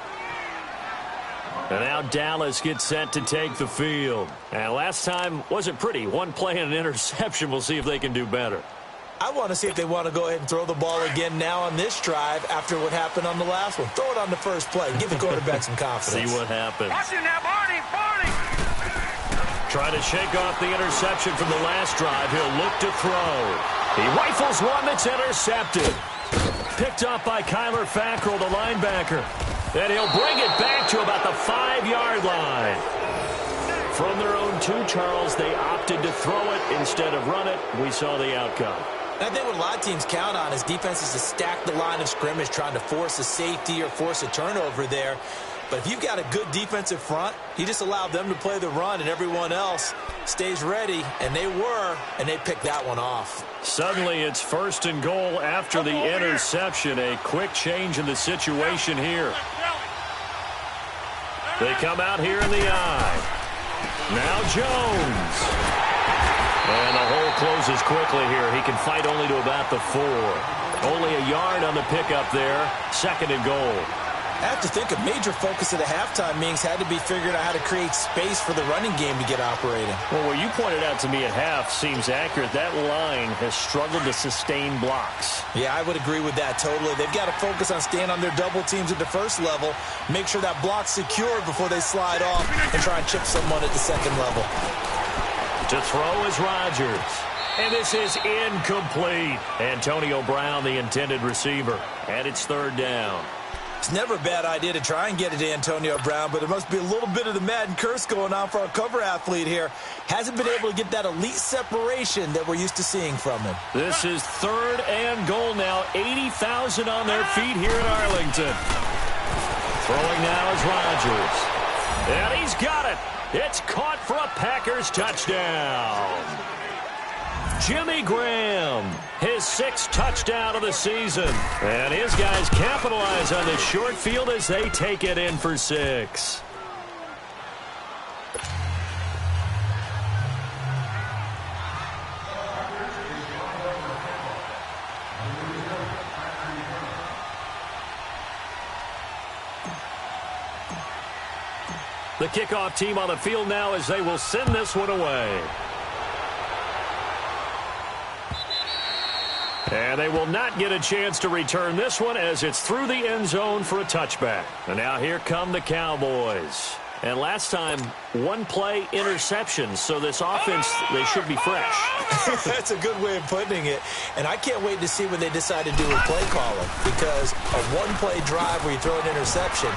F: And now Dallas gets set to take the field. And last time wasn't pretty. One play and an interception. We'll see if they can do better.
J: I want to see if they want to go ahead and throw the ball again now on this drive after what happened on the last one. Throw it on the first play. Give the quarterback some confidence.
F: See what happens.
I: Watch it now, Barney.
F: Trying to shake off the interception from the last drive. He'll look to throw. He rifles one that's intercepted. Picked up by Kyler Fackrell, the linebacker. And he'll bring it back to about the 5-yard line. From their own 2, Charles, they opted to throw it instead of run it. We saw the outcome.
J: I think what a lot of teams count on is defenses to stack the line of scrimmage, trying to force a safety or force a turnover there. But if you've got a good defensive front, you just allow them to play the run and everyone else stays ready, and they were, and they picked that one off.
F: Suddenly it's 1st and goal after the interception. A quick change in the situation here. They come out here in the eye. Now Jones. And the hole closes quickly here. He can fight only to about the 4. Only a yard on the pickup there. 2nd and goal.
J: I have to think a major focus of the halftime meetings had to be figuring out how to create space for the running game to get operating.
F: Well, what you pointed out to me at half seems accurate. That line has struggled to sustain blocks.
J: Yeah, I would agree with that totally. They've got to focus on staying on their double teams at the first level, make sure that block's secured before they slide off and try and chip someone at the second level.
F: To throw is Rodgers. And this is incomplete. Antonio Brown, the intended receiver. And it's 3rd down.
J: It's never a bad idea to try and get it to Antonio Brown, but there must be a little bit of the Madden curse going on for our cover athlete here. Hasn't been able to get that elite separation that we're used to seeing from him.
F: This is 3rd and goal now. 80,000 on their feet here in Arlington. Throwing now is Rodgers. And he's got it. It's caught for a Packers touchdown. Jimmy Graham, his 6th touchdown of the season. And his guys capitalize on this short field as they take it in for 6. The kickoff team on the field now as they will send this one away. And they will not get a chance to return this one as it's through the end zone for a touchback. And now here come the Cowboys. And last time, 1-play interception. So this offense, they should be fresh.
J: That's a good way of putting it. And I can't wait to see when they decide to do a play calling. Because a 1-play drive where you throw an interception,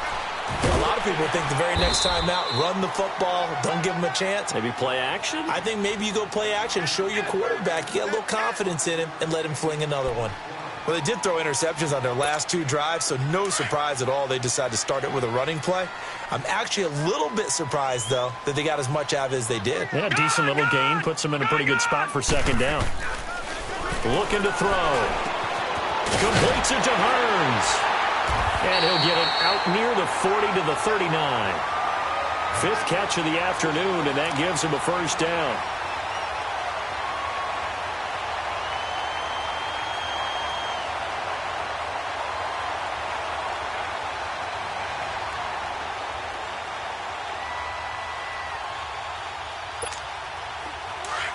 J: a lot of people think the very next time out, run the football, don't give them a chance.
F: Maybe play action?
J: I think maybe you go play action, show your quarterback, you got a little confidence in him, and let him fling another one. Well, they did throw interceptions on their last 2 drives, so no surprise at all they decided to start it with a running play. I'm actually a little bit surprised, though, that they got as much out of it as they did.
F: Yeah, decent little gain. Puts them in a pretty good spot for second down. Looking to throw. Completes it to Hearns. And he'll get it out near the 40 to the 39. 5th catch of the afternoon, and that gives him a first down.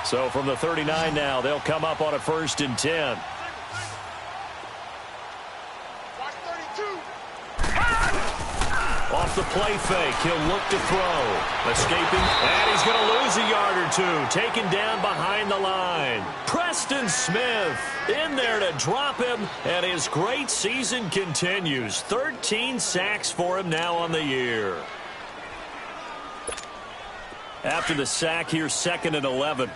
F: So from the 39 now, they'll come up on a 1st and 10. Off the play fake, he'll look to throw. Escaping, and he's going to lose a yard or 2. Taken down behind the line. Preston Smith in there to drop him, and his great season continues. 13 sacks for him now on the year. After the sack, here's 2nd and 11.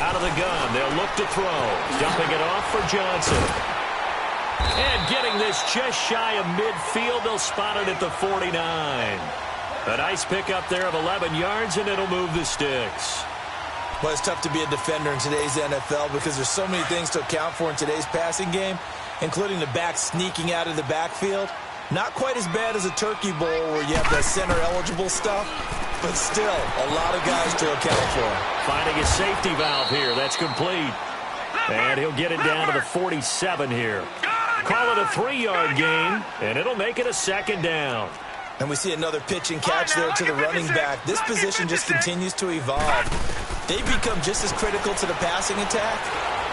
F: Out of the gun, they'll look to throw. Dumping it off for Johnson. And getting this just shy of midfield, they'll spot it at the 49. A nice pickup there of 11 yards, and it'll move the sticks.
J: Well, it's tough to be a defender in today's NFL because there's so many things to account for in today's passing game, including the back sneaking out of the backfield. Not quite as bad as a turkey bowl where you have the center-eligible stuff, but still a lot of guys to account for.
F: Finding a safety valve here. That's complete. And he'll get it down to the 47 here. Call it a 3-yard gain, and it'll make it a 2nd down.
J: And we see another pitch and catch there to the running back. This position just continues to evolve. They become just as critical to the passing attack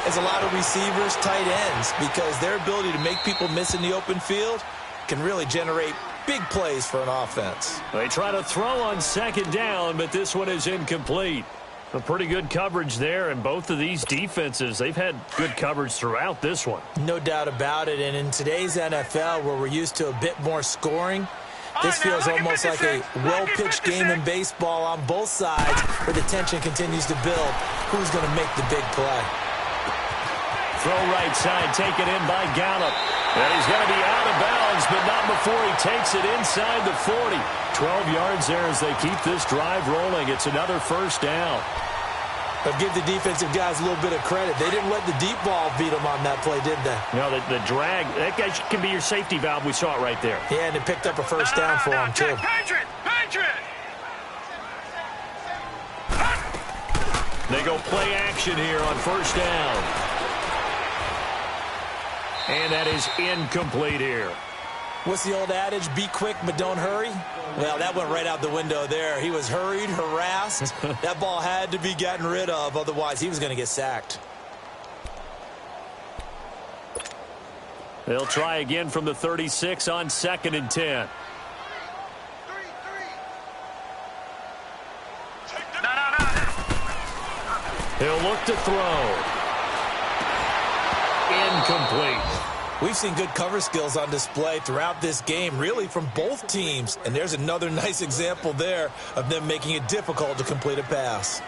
J: as a lot of receivers, tight ends, because their ability to make people miss in the open field can really generate big plays for an offense.
F: They try to throw on 2nd down, but this one is incomplete. A pretty good coverage there, and both of these defenses, they've had good coverage throughout this one.
J: No doubt about it, and in today's NFL, where we're used to a bit more scoring, this feels almost like a well-pitched game in baseball on both sides, where the tension continues to build. Who's going to make the big play?
F: Throw right side, taken in by Gallup. And he's going to be out of bounds, but not before he takes it inside the 40. 12 yards there as they keep this drive rolling. It's another first down.
J: But give the defensive guys a little bit of credit. They didn't let the deep ball beat them on that play, did they?
F: No, the drag, that guy can be your safety valve. We saw it right there.
J: Yeah, and it picked up a first down for him, too.
F: They go play action here on first down. And that is incomplete here.
J: What's the old adage? Be quick, but don't hurry? Well, that went right out the window there. He was hurried, harassed. That ball had to be gotten rid of. Otherwise, he was going to get sacked.
F: They'll try again from the 36 on 2nd and 10. He'll look to throw. Incomplete.
J: We've seen good cover skills on display throughout this game, really from both teams. And there's another nice example there of them making it difficult to complete a pass.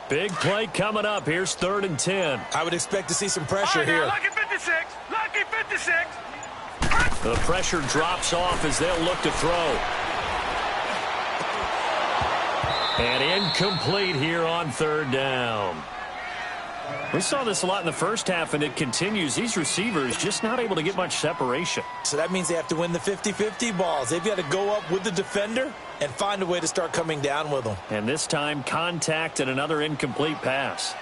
F: Big play coming up. Here's 3rd and 10.
J: I would expect to see some pressure here.
I: Lucky 56. Lucky 56.
F: The pressure drops off as they'll look to throw. And incomplete here on 3rd down. We saw this a lot in the first half, and it continues. These receivers just not able to get much separation.
J: So that means they have to win the 50-50 balls. They've got to go up with the defender and find a way to start coming down with them.
F: And this time, contact and another incomplete pass.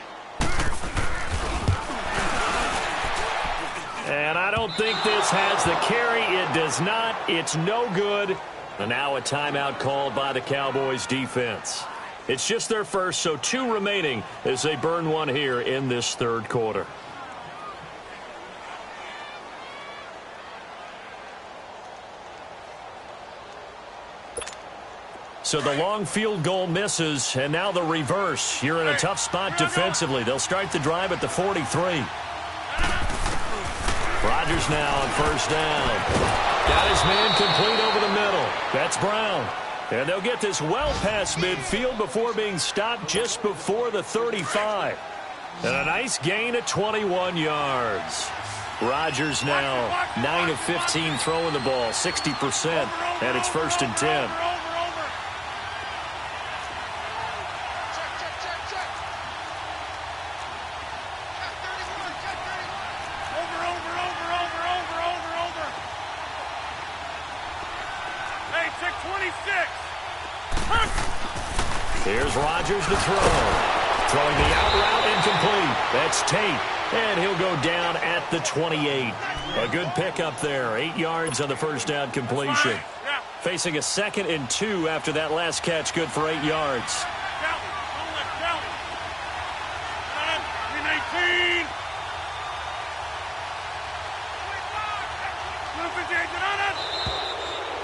F: And I don't think this has the carry. It does not. It's no good. And now a timeout called by the Cowboys defense. It's just their first, so 2 remaining as they burn one here in this third quarter. So the long field goal misses, and now the reverse. You're in a tough spot defensively. They'll start the drive at the 43. Rodgers now on first down. Got his man complete over the middle. That's Brown. And they'll get this well past midfield before being stopped just before the 35. And a nice gain at 21 yards. Rodgers now 9 of 15 throwing the ball, 60%, and it's 1st and 10. Here's Rodgers to throw. Throwing the out route incomplete. That's Tate. And he'll go down at the 28. A good pickup there. 8 yards on the first down completion. Facing a 2nd and 2 after that last catch. Good for 8 yards.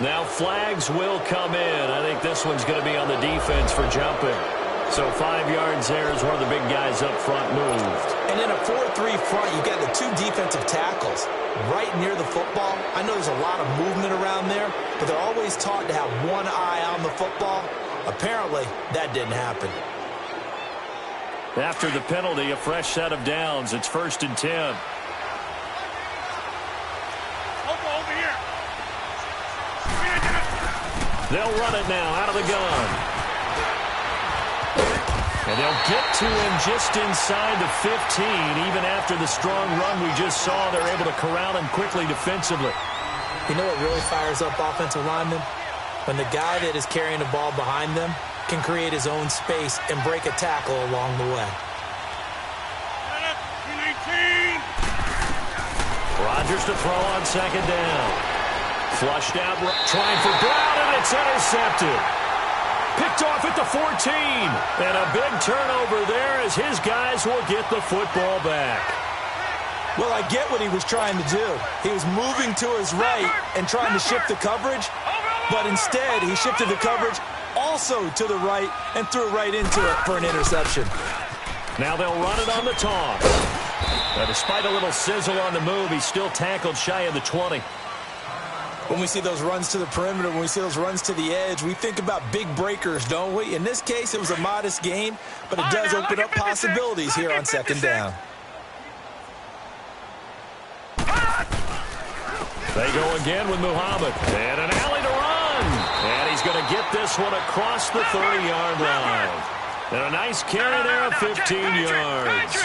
F: Now flags will come in. I think this one's going to be on the defense for jumping. So 5 yards there is where the big guys up front moved.
J: And in a 4-3 front, you've got the 2 defensive tackles right near the football. I know there's a lot of movement around there, but they're always taught to have one eye on the football. Apparently, that didn't happen.
F: After the penalty, a fresh set of downs. It's 1st and 10. They'll run it now out of the gun. And they'll get to him just inside the 15. Even after the strong run we just saw, they're able to corral him quickly defensively.
J: You know what really fires up offensive linemen? When the guy that is carrying the ball behind them can create his own space and break a tackle along the way.
F: Rodgers to throw on 2nd down. Flushed out, trying for Brown, and it's intercepted. Picked off at the 14. And a big turnover there as his guys will get the football back.
J: Well, I get what he was trying to do. He was moving to his right and trying to shift the coverage, but instead he shifted the coverage also to the right and threw right into it for an interception.
F: Now they'll run it on the toss. Now, despite a little sizzle on the move, he's still tackled shy of the 20.
J: When we see those runs to the perimeter, when we see those runs to the edge, we think about big breakers, don't we? In this case, it was a modest gain, but it does open up possibilities here on 2nd down.
F: They go again with Muhammad. And an alley to run. And he's going to get this one across the 30-yard line. And a nice carry there of 15 yards.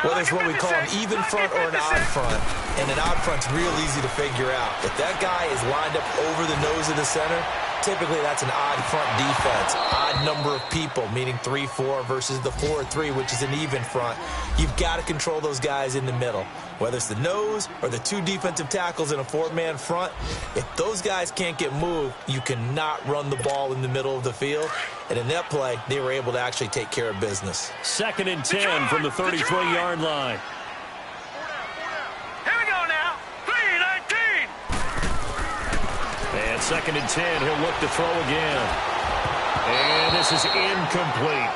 J: Whether it's what we call an even front or an odd front, and an odd front's real easy to figure out. If that guy is lined up over the nose of the center, typically that's an odd front defense. Odd number of people, meaning 3-4 versus the 4-3, which is an even front. You've got to control those guys in the middle. Whether it's the nose or the 2 defensive tackles in a 4-man front, if those guys can't get moved, you cannot run the ball in the middle of the field. And in that play, they were able to actually take care of business.
F: 2nd and 10 from the 33-yard line.
I: Here we go now. 3-19.
F: And 2nd and 10, he'll look to throw again. And this is incomplete.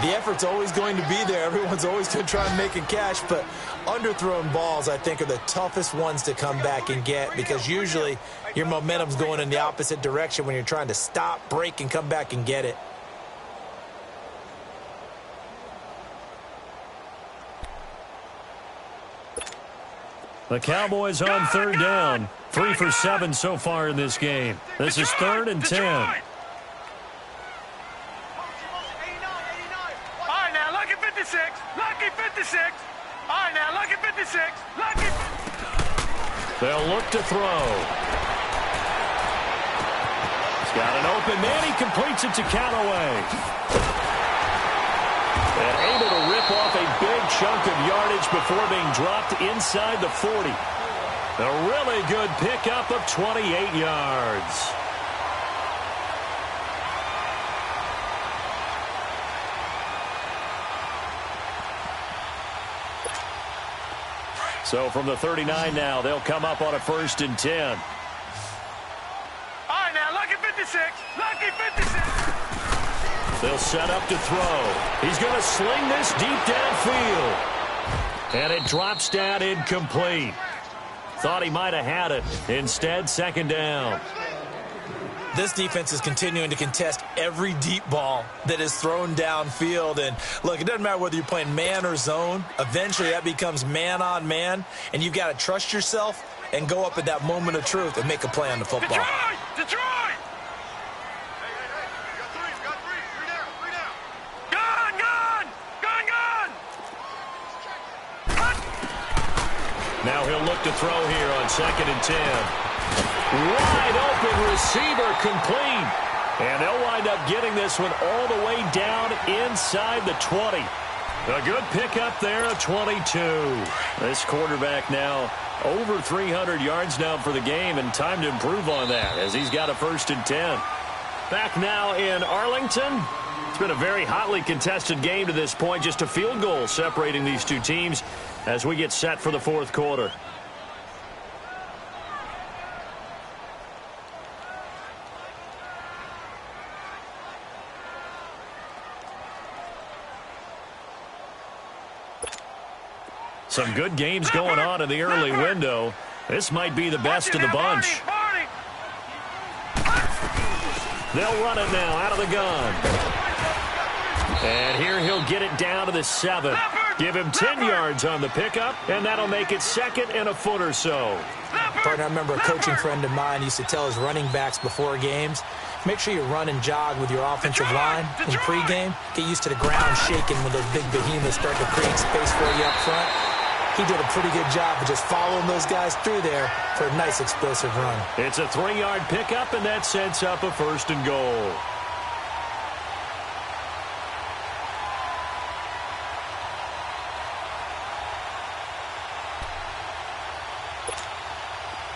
J: The effort's always going to be there. Everyone's always going to try and make a catch, but underthrown balls, I think, are the toughest ones to come back and get because usually your momentum's going in the opposite direction when you're trying to stop, break, and come back and get it.
F: The Cowboys on 3rd down. 3 for 7 so far in this game. This is 3rd and 10.
I: Lucky 56. All right, now, lucky 56. Lucky.
F: They'll look to throw. He's got an open man. He completes it to Callaway. And able to rip off a big chunk of yardage before being dropped inside the 40. A really good pickup of 28 yards. So from the 39 now, they'll come up on a 1st and 10.
I: All right, now, lucky 56. Lucky 56.
F: They'll set up to throw. He's going to sling this deep downfield. And it drops down incomplete. Thought he might have had it. Instead, 2nd down.
J: This defense is continuing to contest every deep ball that is thrown downfield. And, look, it doesn't matter whether you're playing man or zone. Eventually, that becomes man-on-man, and you've got to trust yourself and go up at that moment of truth and make a play on the football.
I: Detroit! Detroit! Gun! Gun! Gun! Gun!
F: Now he'll look to throw here on 2nd and 10. Wide open receiver complete. And they'll wind up getting this one all the way down inside the 20. A good pickup there of 22. This quarterback now over 300 yards now for the game, and time to improve on that as he's got a 1st and 10. Back now in Arlington. It's been a very hotly contested game to this point. Just a field goal separating these two teams as we get set for the 4th quarter. Some good games going on in the early window. This might be the best of the bunch. They'll run it now out of the gun. And here he'll get it down to the 7. Give him 10 yards on the pickup, and that'll make it 2nd and a foot or so.
J: Partner, I remember a coaching friend of mine used to tell his running backs before games, make sure you run and jog with your offensive line in pregame. Get used to the ground shaking when those big behemoths start to create space for you up front. He did a pretty good job of just following those guys through there for a nice explosive run.
F: It's a 3-yard pickup, and that sets up a 1st and goal.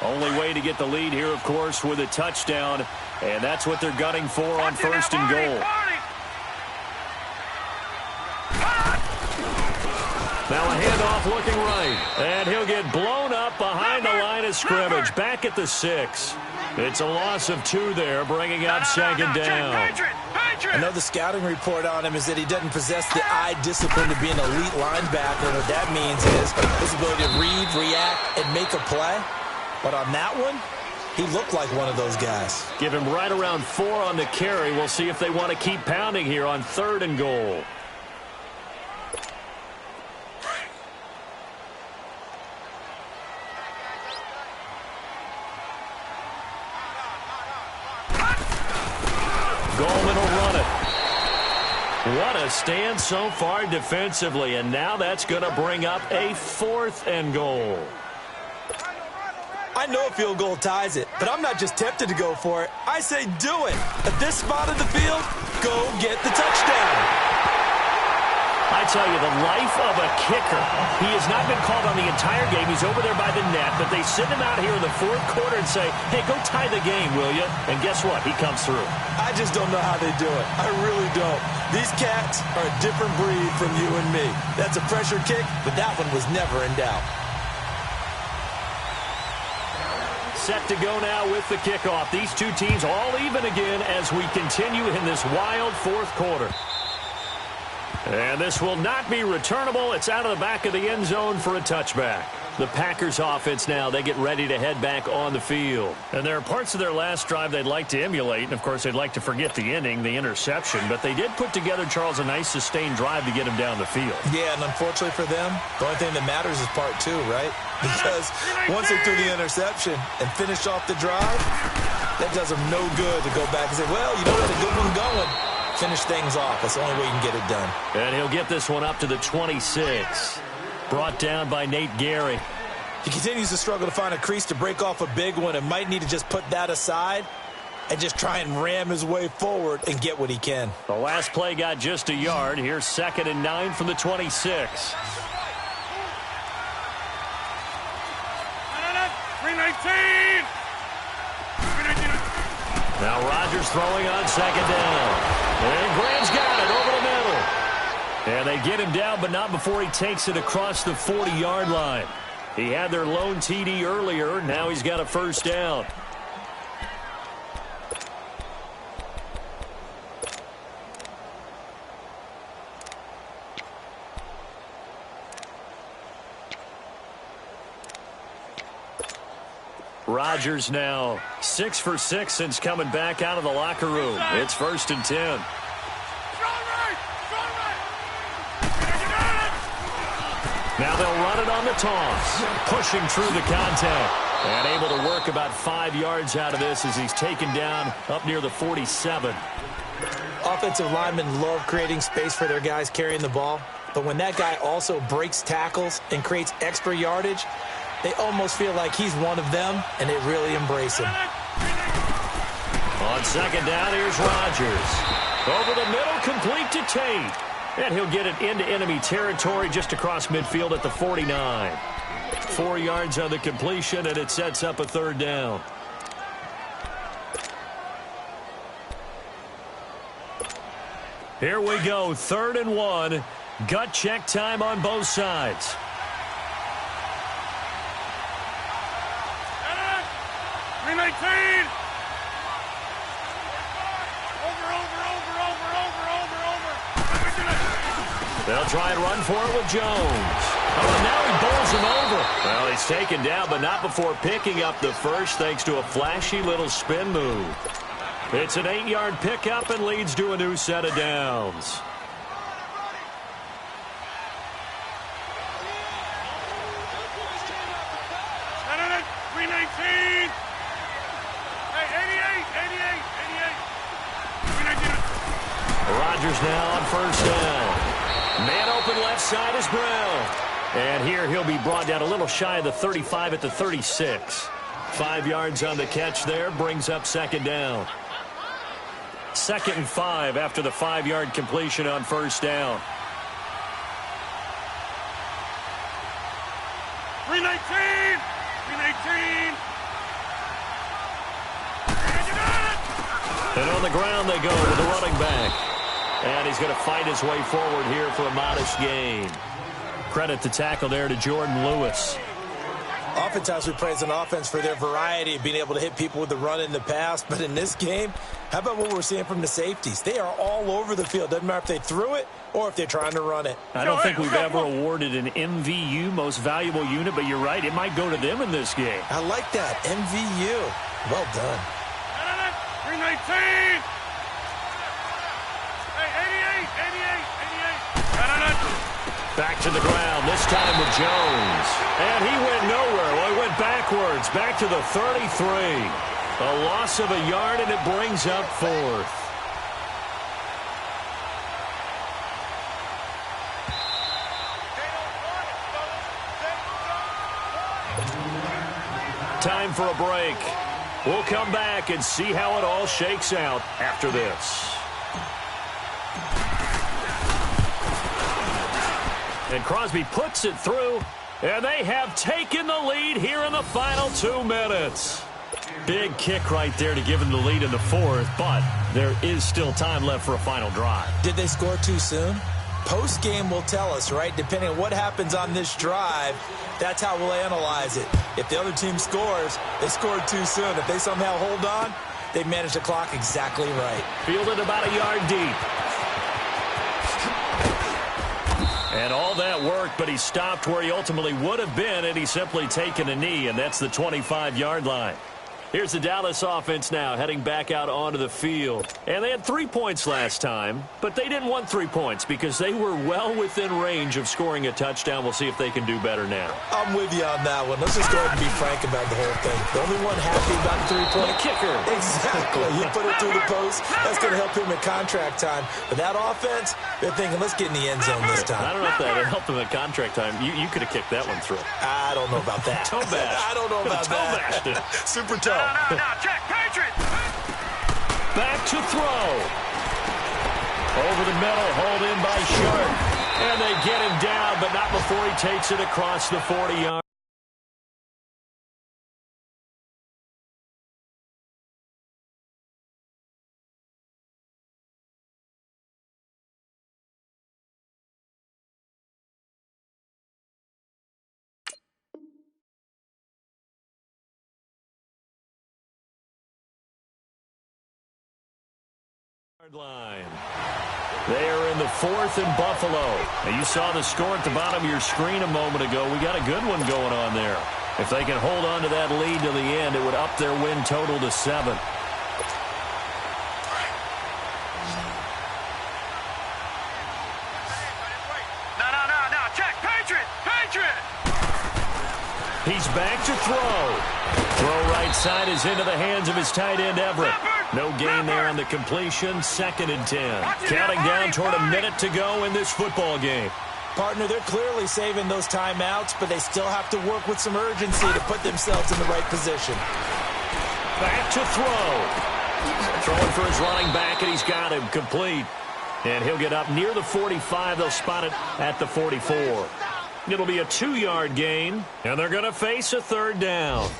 F: Only way to get the lead here, of course, with a touchdown, and that's what they're gunning for on 1st and goal. Now a handoff looking right, and he'll get blown up behind the line of scrimmage, back at the 6. It's a loss of 2 there, bringing up 2nd down.
J: I know the scouting report on him is that he doesn't possess the eye discipline to be an elite linebacker. And what that means is his ability to read, react, and make a play. But on that one, he looked like one of those guys.
F: Give him right around 4 on the carry. We'll see if they want to keep pounding here on 3rd and goal. Goldman will run it. What a stand so far defensively, and now that's going to bring up a 4th and goal.
J: I know a field goal ties it, but I'm not just tempted to go for it. I say do it. At this spot of the field, go get the touchdown.
F: I tell you, the life of a kicker. He has not been called on the entire game. He's over there by the net, but they send him out here in the 4th quarter and say, hey, go tie the game, will you? And guess what? He comes through.
J: I just don't know how they do it. I really don't. These cats are a different breed from you and me. That's a pressure kick, but that one was never in doubt.
F: Set to go now with the kickoff. These two teams all even again as we continue in this wild 4th quarter. And this will not be returnable. It's out of the back of the end zone for a touchback. The Packers offense now, they get ready to head back on the field. And there are parts of their last drive they'd like to emulate. And, of course, they'd like to forget the ending, the interception. But they did put together, Charles, a nice sustained drive to get him down the field.
J: Yeah, and unfortunately for them, the only thing that matters is part 2, right? Because once they threw the interception and finished off the drive, that does them no good to go back and say, well, you know what, a good one going. Finish things off. That's the only way you can get it done.
F: And he'll get this one up to the 26. Brought down by Nate Gary.
J: He continues to struggle to find a crease to break off a big one and might need to just put that aside and just try and ram his way forward and get what he can.
F: The last play got just a yard. Here's 2nd and 9 from the 26. Now Rodgers throwing on second down. And Graham's got it over the middle. And they get him down, but not before he takes it across the 40-yard line. He had their lone TD earlier. Now he's got a first down. Rodgers now 6 for 6 since coming back out of the locker room. It's 1st and 10. Now they'll run it on the toss, pushing through the contact, and able to work about 5 yards out of this as he's taken down up near the 47.
J: Offensive linemen love creating space for their guys carrying the ball, but when that guy also breaks tackles and creates extra yardage, they almost feel like he's one of them, and they really embrace him.
F: On second down, here's Rodgers. Over the middle, complete to Tate. And he'll get it into enemy territory just across midfield at the 49. 4 yards on the completion, and it sets up a 3rd down. Here we go, 3rd and 1. Gut check time on both sides. They'll try and run for it with Jones. Oh, now he bowls him over. Well, he's taken down, but not before picking up the first thanks to a flashy little spin move. It's an 8-yard pickup and leads to a new set of downs. Rodgers now on 1st down. Man open left side is Brown. And here he'll be brought down a little shy of the 35 at the 36. 5 yards on the catch there, brings up 2nd down. 2nd and 5 after the 5-yard completion on 1st down.
I: 319!
F: And on the ground they go with the running back. And he's going to fight his way forward here for a modest gain. Credit the tackle there to Jordan Lewis.
J: Oftentimes we praise an offense for their variety of being able to hit people with the run in the pass. But in this game, how about what we're seeing from the safeties? They are all over the field. Doesn't matter if they threw it or if they're trying to run it.
F: I don't think we've ever awarded an MVU, most valuable unit, but you're right. It might go to them in this game.
J: I like that. MVU. Well done.
I: 319!
F: Back to the ground, this time with Jones. And he went nowhere. Well, he went backwards, back to the 33. A loss of a yard, and it brings up 4th. Time for a break. We'll come back and see how it all shakes out after this. And Crosby puts it through, and they have taken the lead here in the final 2 minutes. Big kick right there to give them the lead in the 4th, but there is still time left for a final drive.
J: Did they score too soon? Post-game will tell us, right? Depending on what happens on this drive, that's how we'll analyze it. If the other team scores, they scored too soon. If they somehow hold on, they've managed the clock exactly right.
F: Fielded about a yard deep. And all that worked, but he stopped where he ultimately would have been, and he's simply taken a knee, and that's the 25-yard line. Here's the Dallas offense now heading back out onto the field. And they had 3 points last time, but they didn't want 3 points because they were well within range of scoring a touchdown. We'll see if they can do better now.
J: I'm with you on that one. Let's just go ahead and be frank about the whole thing. The only one happy about the 3-point
F: kicker.
J: Exactly. You put it through the post. That's going to help him in contract time. But that offense, they're thinking, let's get in the end zone this time.
F: I don't know if that helped him at contract time. You could have kicked that one through.
J: I don't know about that.
F: Toe bash.
J: I don't know about that. Super toe.
I: No, check, Patriot!
F: Back to throw. Over the middle, hauled in by Sharp. And they get him down, but not before he takes it across the 40-yard. Line. They are in the 4th in Buffalo. Now, you saw the score at the bottom of your screen a moment ago. We got a good one going on there. If they can hold on to that lead to the end, it would up their win total to 7.
I: No. Check. Patriot.
F: He's back to throw. Throw right side is into the hands of his tight end, Everett. No gain there on the completion. 2nd and 10. Counting down toward a minute to go in this football game.
J: Partner, they're clearly saving those timeouts, but they still have to work with some urgency to put themselves in the right position.
F: Back to throw. Throwing for his running back, and he's got him complete. And he'll get up near the 45. They'll spot it at the 44. It'll be a 2-yard gain, and they're going to face a 3rd down.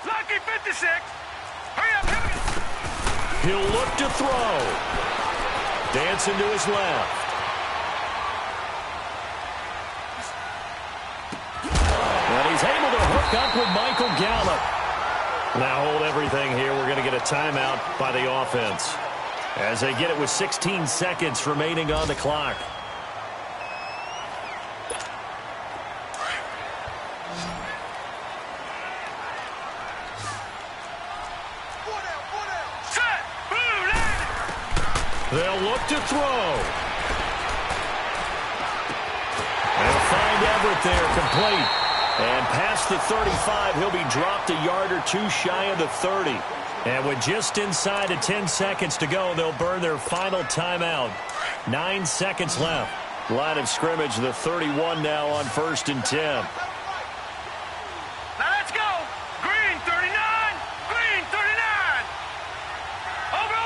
I: Lucky 56. Hurry up.
F: He'll look to throw. Dancing to his left. And he's able to hook up with Michael Gallup. Now hold everything here. We're going to get a timeout by the offense as they get it with 16 seconds remaining on the clock. They'll look to throw. They'll find Everett there, complete. And past the 35, he'll be dropped a yard or two shy of the 30. And with just inside of 10 seconds to go, they'll burn their final timeout. 9 seconds left. Line of scrimmage, the 31 now on 1st and 10.
I: Now let's go. Green 39. Green 39. Over.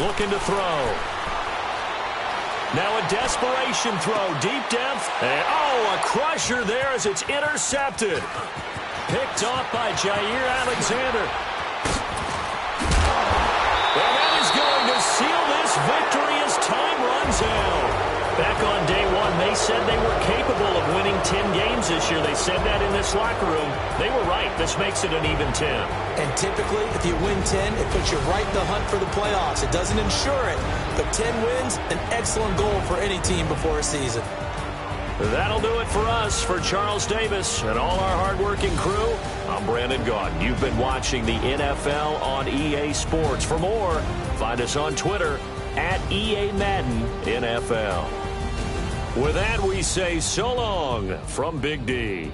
F: Looking to throw. Now a desperation throw. Deep depth. And, a crusher there as it's intercepted. Picked off by Jair Alexander. And that is going to seal this victory as time runs out. Back on day one, they said they were capable of winning 10 games this year. They said that in this locker room. They were right. This makes it an even 10.
J: And typically, if you win 10, it puts you right in the hunt for the playoffs. It doesn't ensure it, but 10 wins, an excellent goal for any team before a season.
F: That'll do it for us. For Charles Davis and all our hardworking crew, I'm Brandon Gaudin. You've been watching the NFL on EA Sports. For more, find us on Twitter at EA Madden NFL. With that, we say so long from Big D.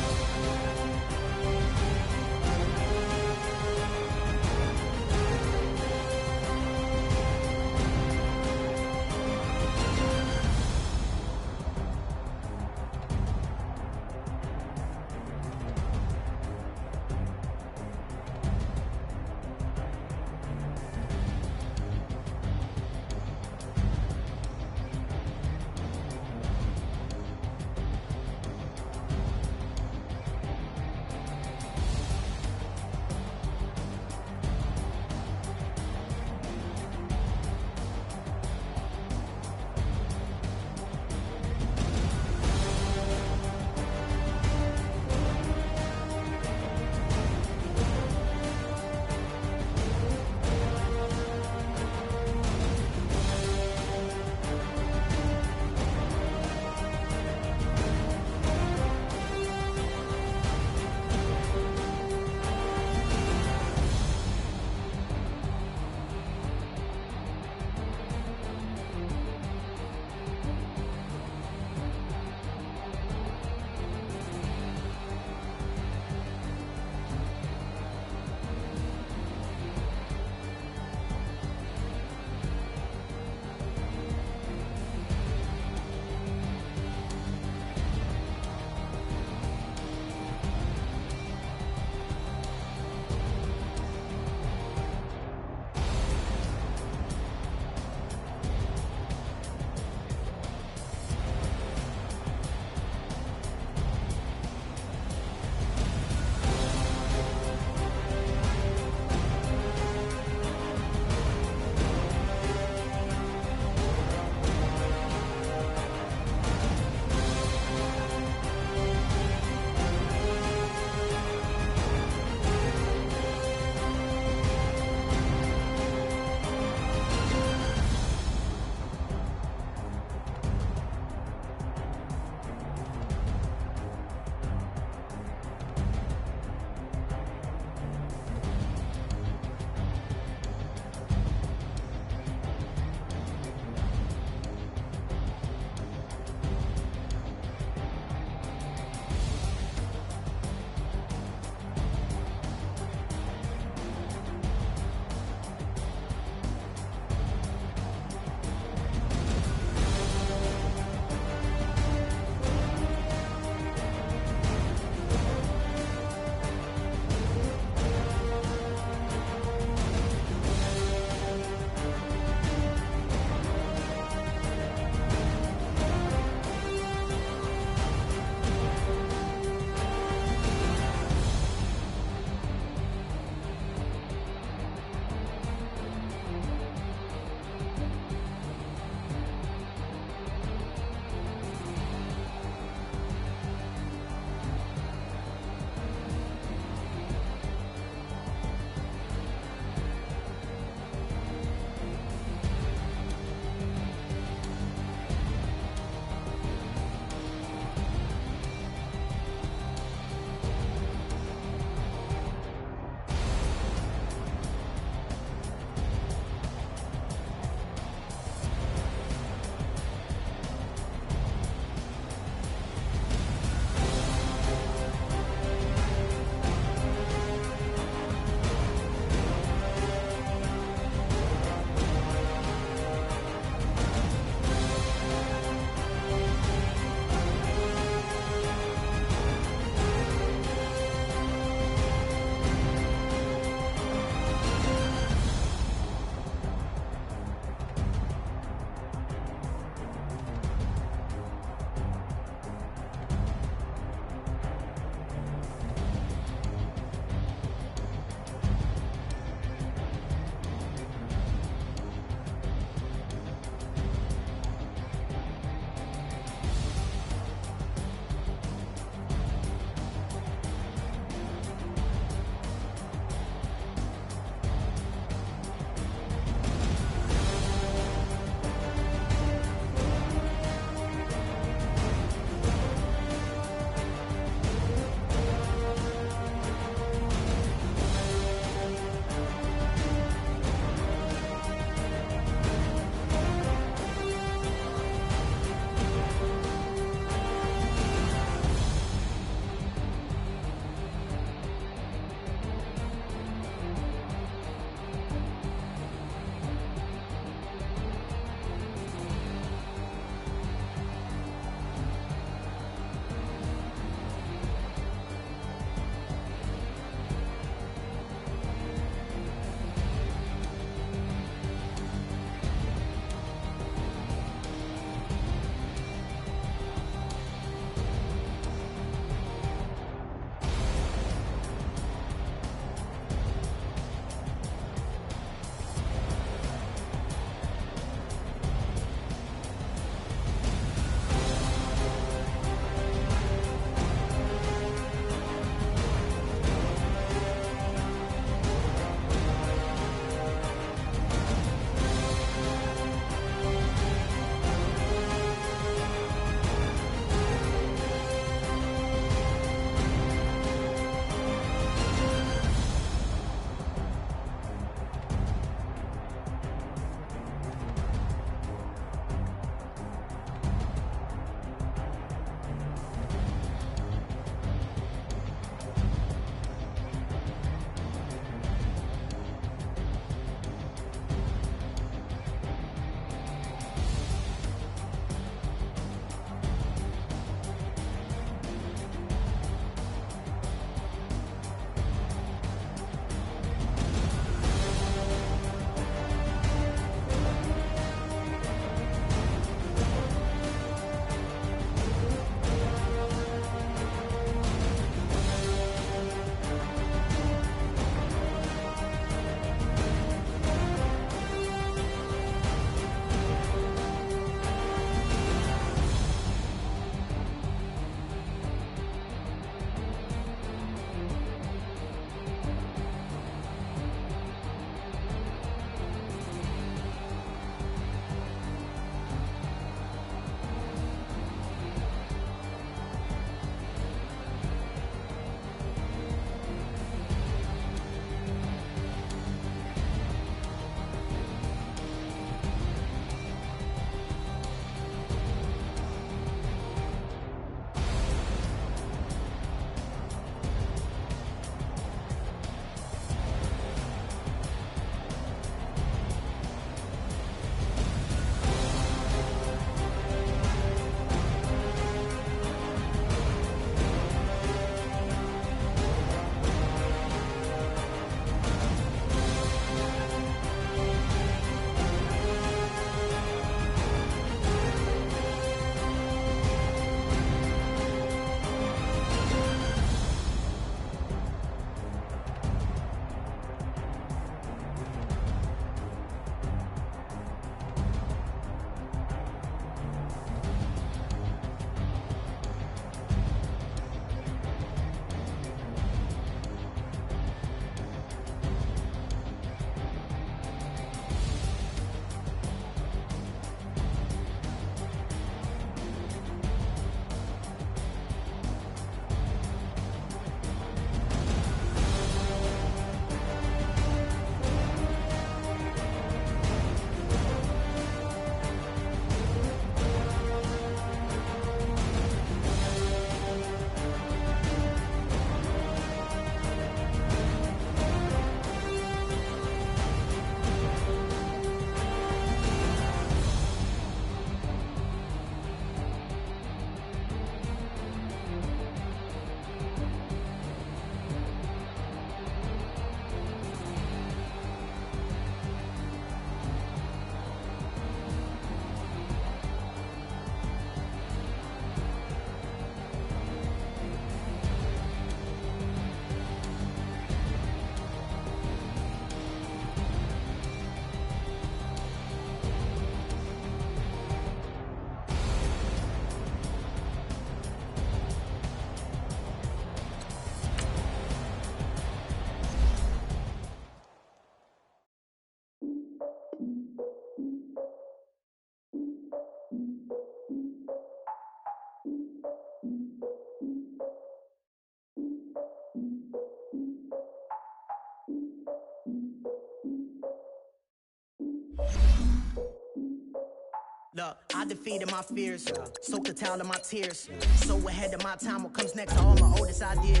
B: Look, I defeated my fears, soaked the towel in my tears. So ahead of my time, what comes next are all my oldest ideas.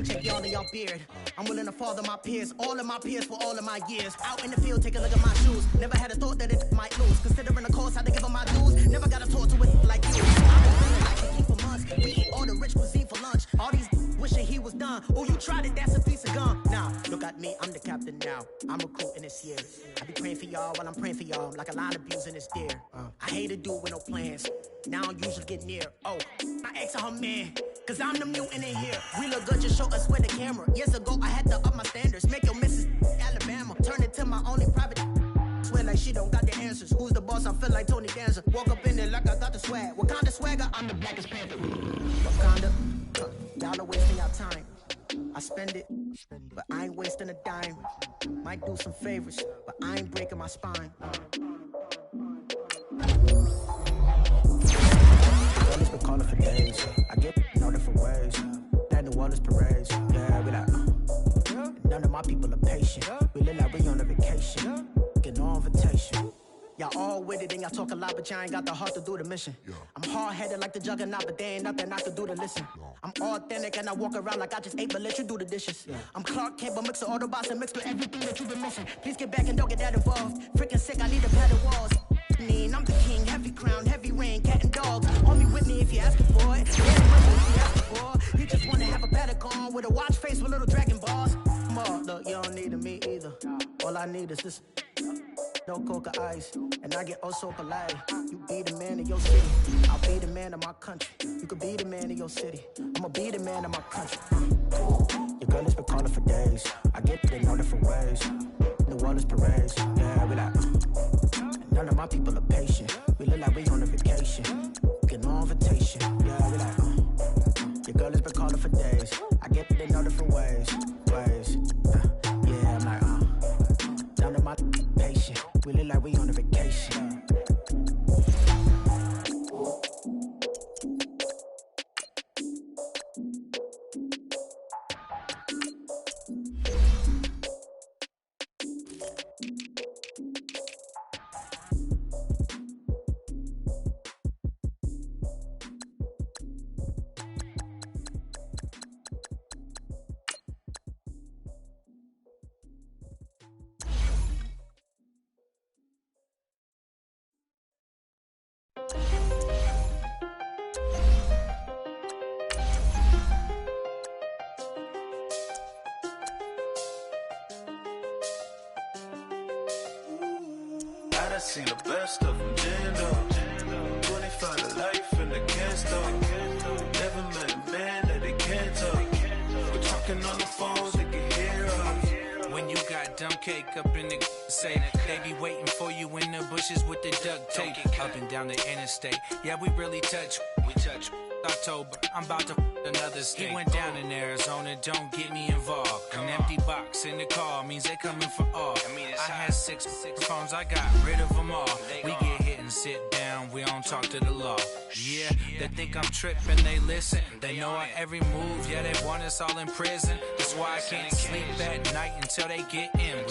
B: Check y'all in y'all beard. I'm willing to father my peers, all of my peers for all of my years. Out in the field, take a look at my shoes. Never had a thought that it might lose. Considering the cost, had to give them my dues. Never got to talk to it like you. I've been feeling like a king for months. We eat all the rich cuisine for lunch. All these wishing he was done. Oh, you tried it, that's a piece of gum. Now, look at me, I'm the captain now. I'm recruiting this year. I be praying for y'all while I'm praying for y'all. Like a line abusing this deer. I hate to do it with no plans. Now I don't usually get near. Oh, I asked her man, cause I'm the mutant in here. We look good, just show us where the camera. Years ago, I had to up my standards. Make your Mrs. Alabama. Turn it to my only private. Swear like she don't got the answers. Who's the boss? I feel like Tony Danza. Walk up in there like I got the swag. What kind of swagger? I'm the blackest panther. What kind of? Y'all are wasting your time. I spend it, but I ain't wasting a dime. Might do some favors, but I ain't breaking my spine. Girl, been calling for days. I get no different ways. That New Orleans parades. Yeah, we like. None of my people are patient. We live like we on a vacation. Get no invitation. Y'all all with it and y'all talk a lot, but y'all ain't got the heart to do the mission. I'm hard-headed like the juggernaut, but there ain't nothing I can do to listen. I'm authentic and I walk around like I just ate, but let you do the dishes. I'm Clark Kent, but mix the Autobots and mix with everything that you've been missing. Please get back and don't get that involved. Freaking sick, I need a padded walls. I'm the king, heavy crown, heavy rain, cat and dogs. Homie with me if you're asking for it. You just wanna have a paddock on with a watch face with little dragon balls. Look, you don't need me either. All I need is this. No coca ice, and I get oh so polite. You be the man of your city, I'll be the man of my country. You could be the man of your city, I'ma be the man of my country. Your girl has been calling for days. I get it in all different ways. New Orleans parades, yeah, we like. None of my people are patient. We look like we on a vacation. Get no invitation, yeah, we like. Your girl has been calling for days. I get it in all different ways. Yeah, I'm like, none of my patient. We look like we on a vacation.
K: I seen the best of them, Jando. 25 to life and they can't stop. Never met a man that they can't talk. We're talking on the phones, they can hear us.
L: When you got dumb cake up in the say, they be waiting for you in the bushes with the duct tape. Up and down the interstate, yeah, we really touch. We touch. October, I'm about to another state. He went down in Arizona, don't get me involved. An empty box in the car means they coming for all. I had six phones, I got rid of them all. We get hit and sit down, we don't talk to the law. Yeah, they think I'm tripping, they listen. They know our every move, yeah, they want us all in prison. That's why I can't sleep at night until they get in.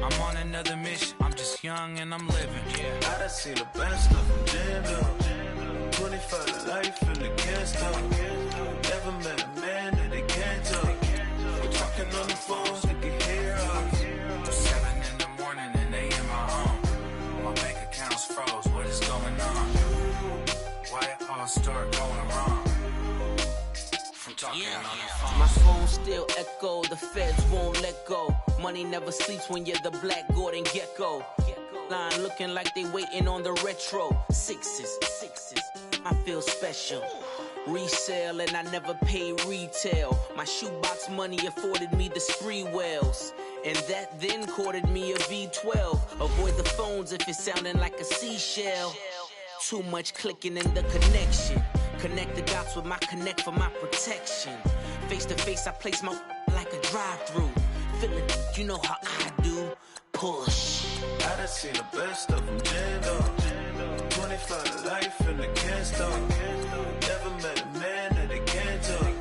L: I'm on another mission, I'm just young and I'm living.
K: I done seen the best of them, Jando. 25 to life and they can't stop. Never met a man that they can't talk. We're talking on the phones, they can hear us.
L: 7 in the morning and they in my home. My bank account's froze, what is going on? Why it all start going wrong? From talking on the phone.
M: My phone still echo, the feds won't let go. Money never sleeps when you're the Black Gordon Gecko. Line looking like they waiting on the retro. Sixes. I feel special. Resale and I never pay retail. My shoebox money afforded me the spree wells. And that then courted me a V12. Avoid the phones if it's sounding like a seashell. Too much clicking in the connection. Connect the dots with my connect for my protection. Face to face I place my like a drive-through. Feeling, you know how I do. Push.
K: I done seen the best of them, Jando. 25 to life and they can't stop. Never met a man that they can't talk.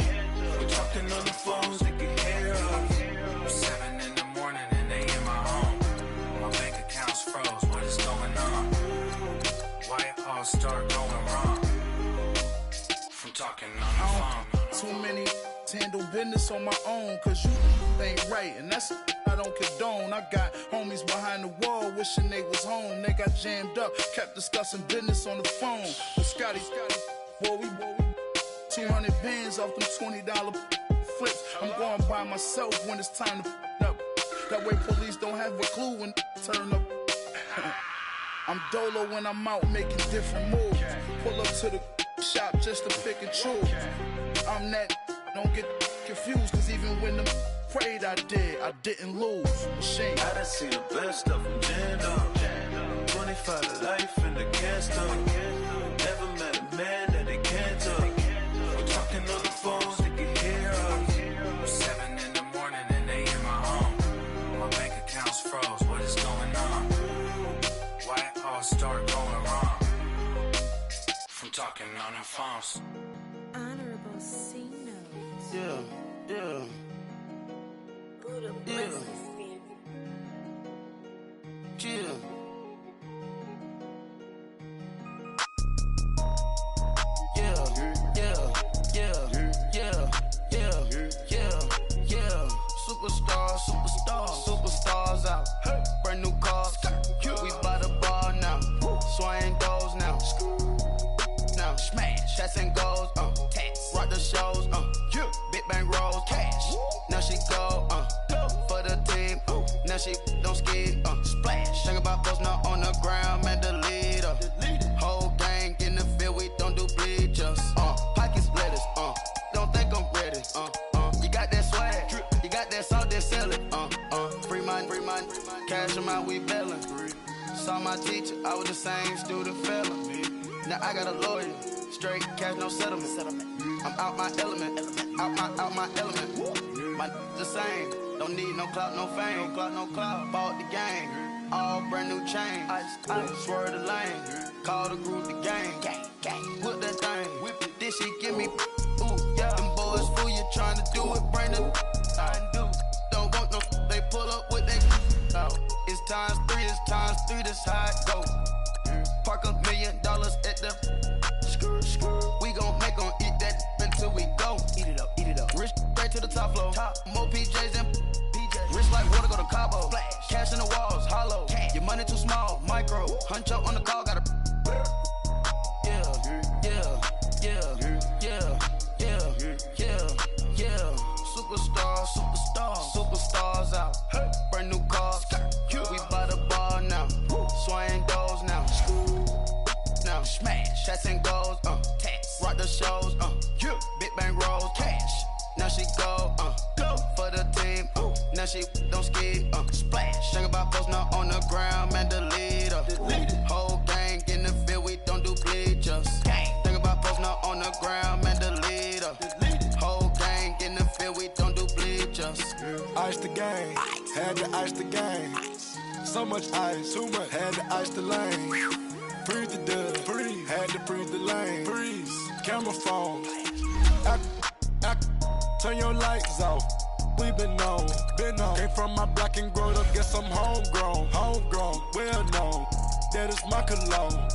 K: We're talking on the phones, they can hear us.
L: 7 in the morning and they in my home. My bank account's froze, what is
N: Too many handle business on my own, cause you ain't right, and that's I don't condone. I got homies behind the wall wishing they was home. They got jammed up, kept discussing business on the phone. But Scotty, boy, we 200 bands off them $20 flips. I'm going by myself when it's time to up. That way police don't have a clue when turn up. I'm dolo when I'm out making different moves. Pull up to the shop just to pick and choose. I'm that, don't get confused, cause even when the prayed I didn't lose. Machine.
K: I done seen the best of them jammed up. 25 to life in the gas tank. Never met a man that they can't talk. We're talking on the phones, they can hear us.
L: 7 in the morning and they in my home. My bank account's froze, what is going on? Why it all start going wrong? From talking on the phones.
H: Honorable C notes.
N: Yeah. Yeah. Superstars out. Brand new cars. We by the bar now. Swaying doors now. Now smash. Chats and goals. Rock the shows. Big bang rolls. Cash. Now she go. For the team. Now she don't skid. Splash. Think about posting up on the ground. Man, the leader. Whole gang in the field. We don't do bleachers. Pockets lettuce. Don't think I'm ready. You got that swag. You got that salt, then sell it. Free mind. Cash them out, we bailin'. Saw my teacher, I was the same student fella. Now I got a lawyer, straight cash, no settlement. I'm out my element, out my element. My the same, don't need no clout, no fame. No clout, bought the game, all brand new chain. I swerve the lane, call the group the gang. Whip that thing, whip it, this shit give me. Ooh, yeah, them boys fool you trying to do it, bring the don't want no, they pull up with they it's times 3, that's how it go. Park $1 million at the we gon' make 'em eat that until we go. Eat it up. Rich straight to the top floor. More PJs than PJs. Rich like water, go to Cabo. Flash. Cash in the walls, hollow. Cash. Your money too small, micro. Hunch up on the call, gotta. Superstars out. Brand new cars. We by the bar now. Swaying doors now. Now smash. Chats and goals. Rock the shows. Big bang rolls. Cash. Now she go. For the team. Now she don't skid. Splash. Think about posting up on the ground. Man, the leader. Whole gang in the field. We don't do bleachers. Think about posting up on the ground. Man, the leader. Whole gang in the field. We don't do bleachers.
G: Ice the game, had to ice the game. So much ice, too much, had to ice the lane. Freeze the dub, freeze, had to freeze the lane. Freeze, camera phone. Turn your lights off. We been on. Came from my block and growed up, guess I'm homegrown, well known. That is my cologne.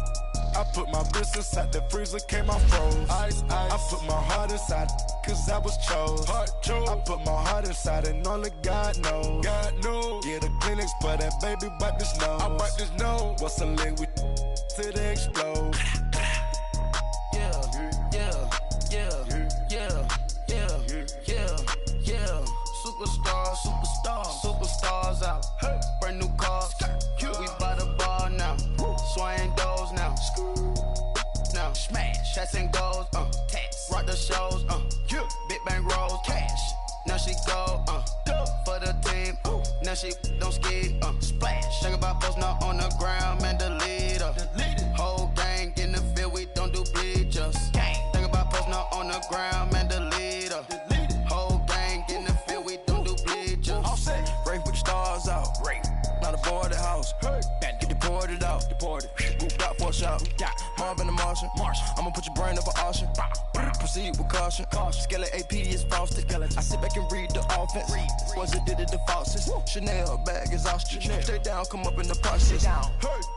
G: I put my wrist inside the freezer, came out froze. Ice. I put my heart inside, cause I was chose. I put my heart inside and only God knows. Yeah, the clinics for that baby wipe this nose. I wipe this nose. What's a leg with till they explode? Superstars out. Brand new cars. We by the bar now. Swaying doors now. Now smash. Chats and goals. Rock the shows. Big bang rolls. Cash. Now she go. For the team. Now she don't skid. Splash. Think about posting up on the ground. Man, the leader. Whole gang in the field. We don't do bleachers. Think about posting up on the ground. Man, the leader. Whole gang in the field. We don't do bleachers. All set.
O: Rafe with the stars out. Not a boarded house. Get deported out. Moved out for a shot. Marvin the Martian. I'ma put your brain up for auction. Proceed with caution. Skeleton AP is frosted. I sit back and read the offense. Was it did it the faucets? Chanel bag is ostrich. Stay down, come up in the process.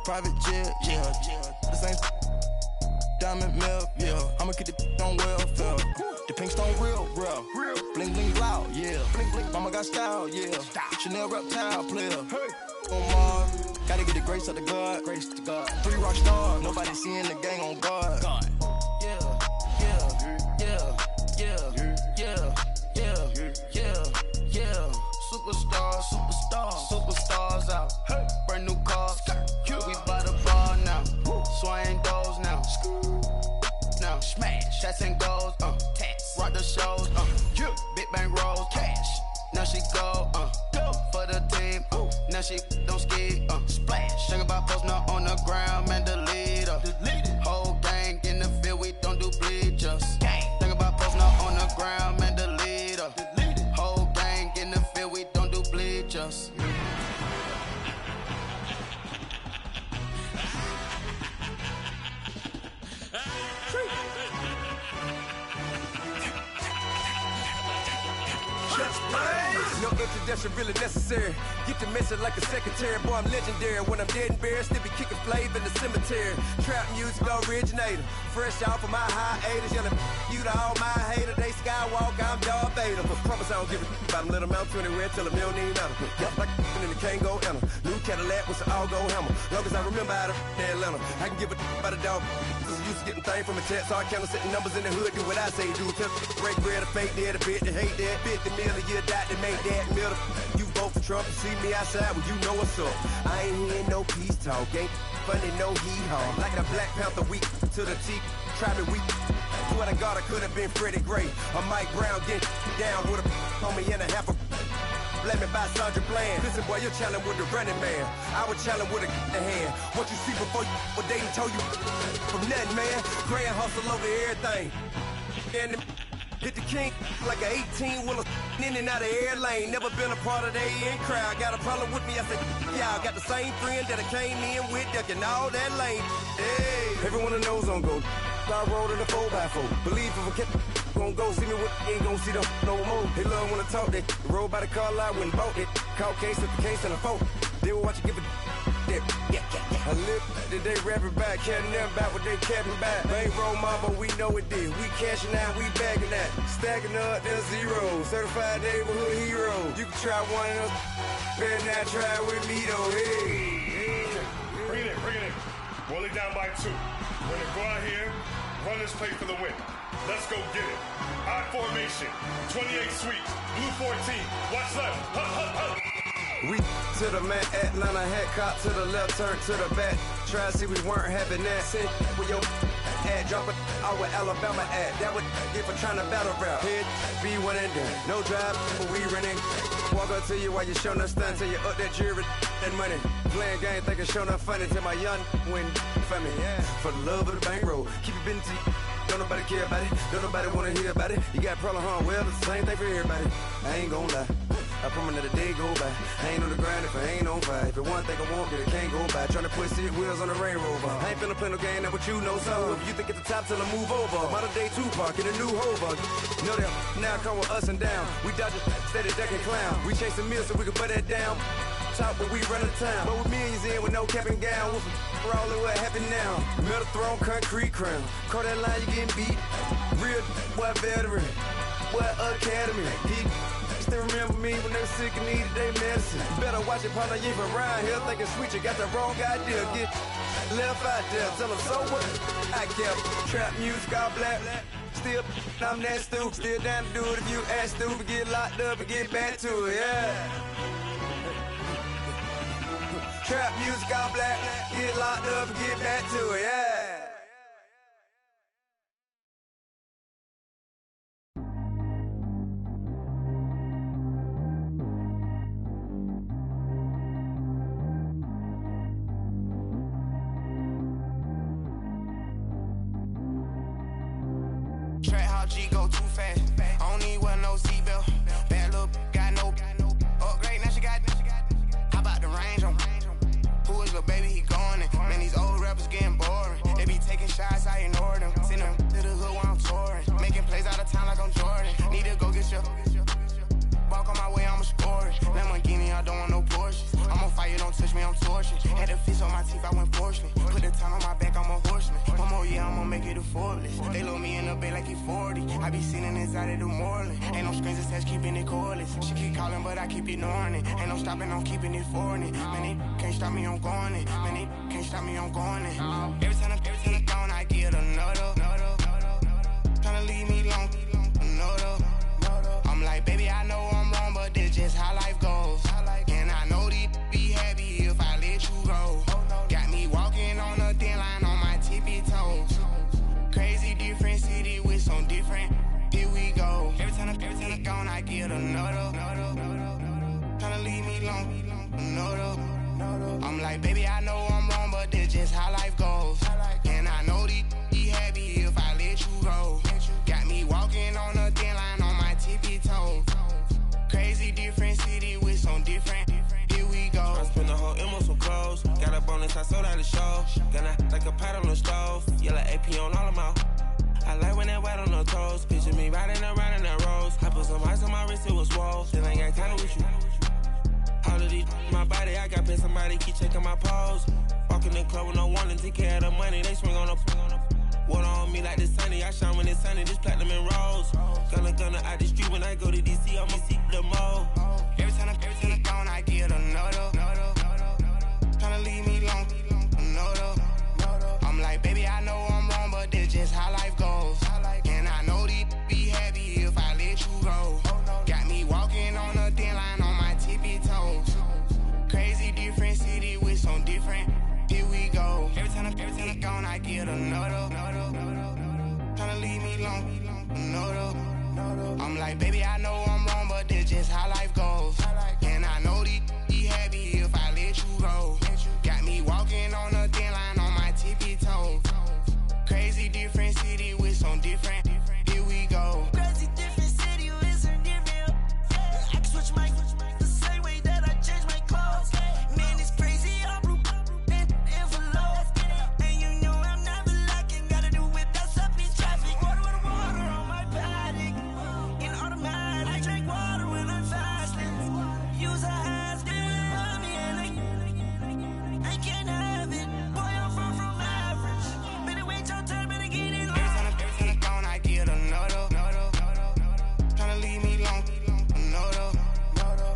O: Private jet, yeah. The same diamond milk, yeah. I'ma get the on welfare. The pink stone real. Bling bling loud, yeah. Bling bling, mama got style, yeah. Chanel reptile player. Hey. On Mars, gotta get the grace of the God. 3 rock stars, nobody seeing the gang on guard. Yeah. Superstars out. Hey. Brand new cars. We by the bar now. Swaying doors now. Now smash. Shots and goals. Rock the shows. Big bang rolls. Cash. Now she go. For the team. Now she don't ski. Splash. Think about posting up on the ground. Man, the leader. Whole gang in the field. We don't do bleachers. Think about posting up on the ground. Man, the leader. Whole gang in the field. We don't do bleachers.
P: No introduction really necessary. Get the message like a secretary. Boy, I'm legendary. When I'm dead and buried, still be kicking flavor in the cemetery. Trap music originator. Fresh off of my hiatus. Yelling you to all my haters. They skywalk, I'm Darth Vader. Promise I don't give a about them. Let them out to anywhere. Tell them they don't need matter. Got like and the can't go enter. New Cadillac with an all-go hammer. Long as I remember out of Atlanta. I can give a about a dog. Used to getting things from a text. So I count setting numbers in the hood. Do what I say do. Tell break bread or fake dead. A bit to hate that. 50 million a year died to make that middle. You vote for Trump, you see me outside when you know what's up. I ain't hearing no peace talk, ain't funny, no hee-haw. Like the Black Panther weak to the teeth, try me weak. Swear to God, I could have been Freddie Gray. Or Mike Brown get down with a homie and a half a blame me by Sandra Bland. Listen, boy, you're challenging with the running man. I was challenging with a hand. What you see before you, what they told you from nothing, man. Grand hustle over everything. And hit the king like an 18-wheeler in and out of air lane. Never been a part of the in crowd. Got a problem with me, I said, y'all got the same friend that I came in with, ducking all that lane. Hey, everyone that knows on go. I rolled in a 4x4. Believe if a kid gon' go see me with ain't gon' see them no more. They love when I talk, they roll by the car lot when bought it. Caught case at the case and a phone. They will watch you give a that. I live that they rapping back, caring them back what they capping back. Bankroll mama, we know it did. We cashing out, we bagging that. Stacking up, there's zero. Certified neighborhood hero. You can try one of them, better not try with me though. Hey.
Q: Bring it in. Roll it down by 2. We're gonna go out here, run this play for the win. Let's go get it. I formation, 28 sweeps, blue 14. Watch left. Hup.
P: We to the man, Atlanta head cop to the left, turn to the back. Try to see we weren't having that. Sit with your ad, drop it out with Alabama ad. That would get for trying to battle rap. Head be one and done. No drive, but we running. Walk up to you while you showing us stun till you up that jewelry and money. Playing game, thinking showing up funny till my young win for me. Yeah. For the love of the bankroll, keep it busy. Don't nobody care about it. Don't nobody wanna hear about it. You got problem, huh? Well, it's the same thing for everybody. I ain't gon' lie. I promise that a day go by. I ain't on the grind if I ain't on fire. If it one thing I want, then it can't go by. Tryna put seat wheels on the Range Rover. I ain't finna play no game, that what you know. So if you think it's the top till I move over. Modern day Tupac in a new Hova. Know that now come with us and down. We dodge a steady duck and clown. We chase the meal so we can put that down. Top when we run the town. But with millions in with no cap and gown. We're all in what happened now. Metal throne, concrete crown. Call that line, you getting beat. Real what veteran. What academy. He still remember me when they were sick and needed their medicine. Better watch it, partner, you from around here thinking sweet, you got the wrong idea. Get left out there, tell them so what? I kept trap music all black. Still, I'm that stupid. Still down to do it if you act stupid. Get locked up and get back to it, yeah. Trap music all black. Get locked up and get back to it, yeah.
R: G go too fast. I don't need one no seatbelt. Bad little got no upgrade. Now she got. How about the range on? Who is the baby? He going in. Man, these old rappers getting boring. Forbes. They load me in the bed like he 40. I be sitting inside of the Moreland. Ain't no strings attached, keeping it cordless. She keep calling, but I keep ignoring it. Ain't no stopping, I'm keeping it foreign it. Man, they can't stop me, I'm going it. Man, they can't stop me, I'm going it. Every time I'm gone, I get another. Tryna leave me alone, another. I'm like, baby, I know I'm wrong, but this just how life goes. And I know these be happy if I let you go. Got me walking on a thin line on my tippy toes. Crazy different city with some different. Here we go. Every time I'm gone, I get another. Tryna leave me alone, another. I'm like, baby, I know I'm wrong, but this just how life goes. And I know these be happy if I let you go. Got me walking on a thin line on my tippy toes. Crazy different city with some different. Here we go.
K: I spent the whole M on some clothes. Got a bonus, I sold out the show. Gonna like a pot on the stove. Yellow AP on all of my. I like when that wet on the toes. Picture me riding around in that rose. I put some ice on my wrist, it was swole. Still ain't got time with you. All of these my body, I got paid somebody keep checking my pose. Walking in the club with no warning, take care of the money. They swing on the water on me like the sunny. I shine when it's sunny, this platinum and rose. Gonna out the street when I go to DC, I'ma see the mall.
R: Every time I'm gone, I get another. Tryna leave me alone, another. I'm like, baby, I know I'm wrong, but this just how life goes. And I know these be happy if I let you go. Got me walking on a thin line on my tippy toes. Crazy different city with some different. Here we go. Every time I'm gone, I get another. Tryna leave me alone, another. I'm like, baby, I know I'm wrong, but this just how life goes. And I know these be happy if I let you go. Got me walking on a thin line on my tippy toes. Crazy different city with some different. Here we go.
B: Crazy different city with some different. I can switch my the same way that I change my clothes. Man, it's crazy. I'm blue and envelope. And you know I'm never lacking. Gotta do it, that's up in traffic. Water on my body. In automatic. I drink water when I'm fasting. Use a ass to love me and I can't have it. Boy, I'm far from average. Better wait your turn, better get in line.
R: Every time I'm gone, I get another. Tryna leave me alone, another.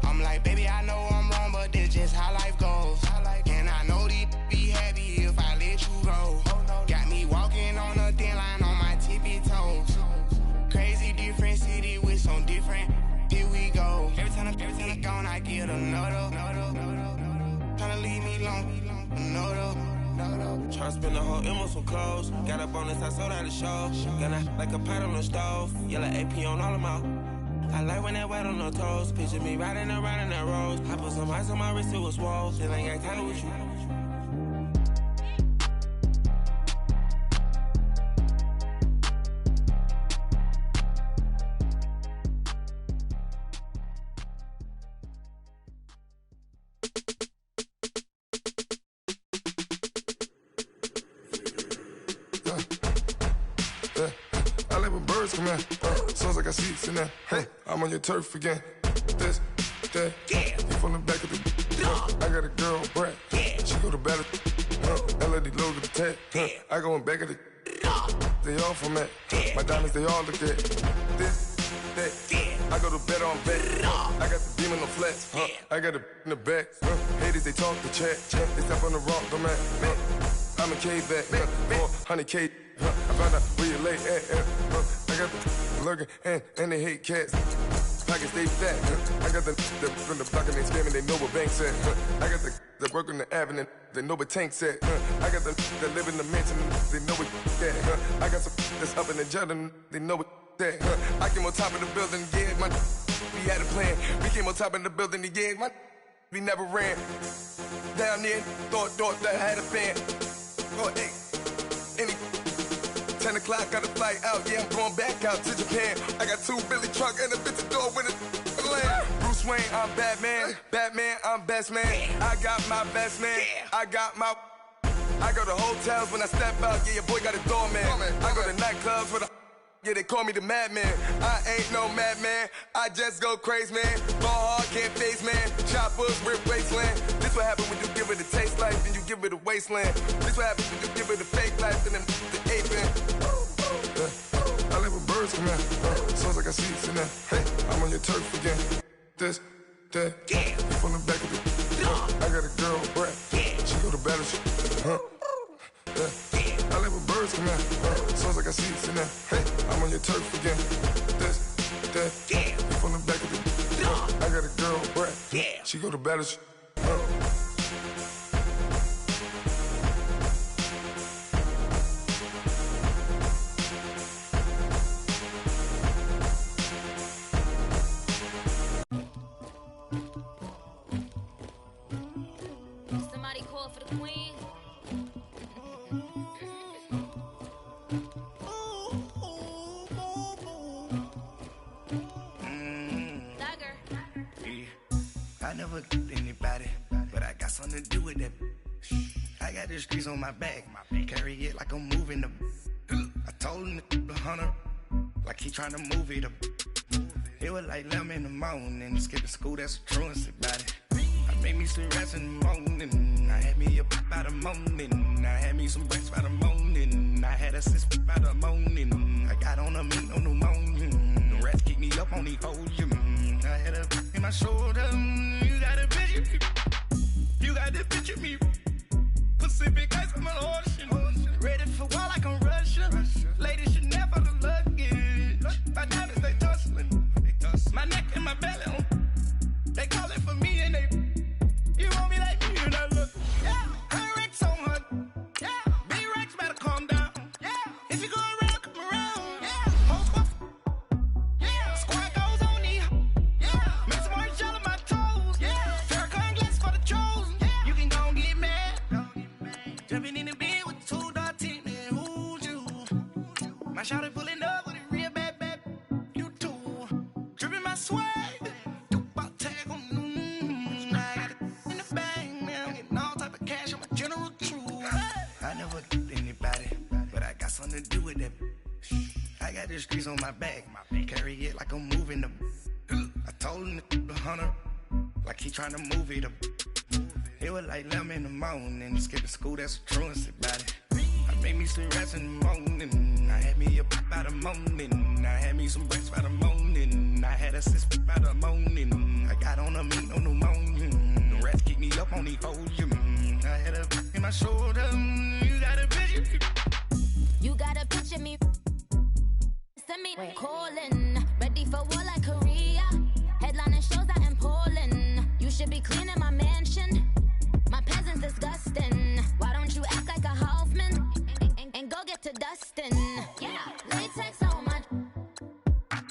R: I'm like, baby, I know I'm wrong, but this just how life goes. And I know these be happy if I let you go. Got me walking on a thin line on my tippy toes. Crazy different city with some different. Here we go. Every time I'm gone, I get another. Tryna leave me alone, another.
K: Tryna spend the whole M on some clothes. Got a bonus, I sold out the show. Gonna like a pot on the stove. Yellow AP on all of my. I like when that wet on the toes. Picture me riding around in that rose. I put some ice on my wrist, it was swole. Still ain't got time with you.
G: I like when birds come in. Sounds like I see seats in there. Hey, I'm on your turf again. This, that, you from the back of the. I got a girl, Brad. She go to battle. LED logo the tag. I go in back of the. They all from that. My diamonds, they all look at. This, that. I go to bed on bed. I got the demon on flats. I got it in the back. Haters, they talk the chat. They step on the rock, the man. I'm a cave back. 400K. I found out where you lay at. I got the lurking and they hate cats. Pockets stay fat. I got the from the block and they scamming, they know what banks at. I got the work on the avenue, they know what tanks at. I got the that live in the mansion, they know what that. I got some that's up in the jungle, they know what that. I came on top of the building, yeah, my we had a plan. We came on top of the building, yeah, my we never ran. Down there, thought that I had a fan. Oh, hey, any 10 o'clock, got a flight out, yeah, I'm going back out to Japan. I got 2 Billy truck and a bitch door with a land. Bruce Wayne, I'm Batman. Batman, I'm best man. I got my best man. I got my. I go to hotels when I step out, yeah, your boy got a doorman. I go to nightclubs with a. Yeah, they call me the madman. I ain't no madman. I just go crazy, man. Ball hard, can't face, man. Choppers, rip wasteland. This what happen when you give it a taste life, then you give it a wasteland. This what happens when you give it a fake life, and then the ape man. birds come in. Sounds like I see it's in there. Hey, I'm on your turf again. This, that, yeah. From the back of the. I got a girl, Brad. Yeah. She go to battle. Yeah. I let the birds come in. Sounds like I see it's in there. Hey, I'm on your turf again. This, that, yeah. From the back of the. I got a girl, Brad. Yeah. She go to battle.
H: Somebody call for the queen.
E: I never anybody, but I got something to do with that. I got the streets on my back, carry it like I'm moving the. I told him the hunter, like he trying to move it up. It was like 11 in the morning, skip to school, that's a truancy about it. I made me some rest in the morning, I had me up by the morning, I had me some breakfast by the morning, I had a sis by the morning, I got on a meat on the morning, the rats keep me up on the podium, I had a in my shoulder, you got a picture, you got the picture me, Pacific ice on my ocean, ready for war like I'm Russian, ladies should never the luggage, my diamonds they tussling, my neck and my belly on, they call it for me and they, you want me like me and I look, yeah, her Rex on her, yeah, big Rex better calm down, yeah, if you go around, come around, yeah, hold up, yeah, squad goes on me, yeah, make some orange gel on my toes, yeah, Farrakhan glass for the trolls, yeah, you can go and get mad, jumping in the bed with 2 dark teeth, man, who's you, my shawty pulling up with a real bad, you too, dripping my swag, I never anybody, but I got something to do with that. I got the streets on my back, carry it like I'm moving the. I told him the hunter, like he trying to move it up. It was like 11 in the morning, skip to school, that's a truancy about it. I made me some rest in the morning, I had me up by the morning, I had me some breakfast by the morning, I had a sis by the morning, I got on a meat on the morning, the rats keep me up on the podium, I had a in my shoulder, you got a picture.
H: You got a picture me. Send me calling, ready for war like Korea. Headlining shows out in Poland. You should be cleaning my mansion. My peasants disgusting. Why don't you act like a Hoffman and go get to dustin'? Yeah, latex on my.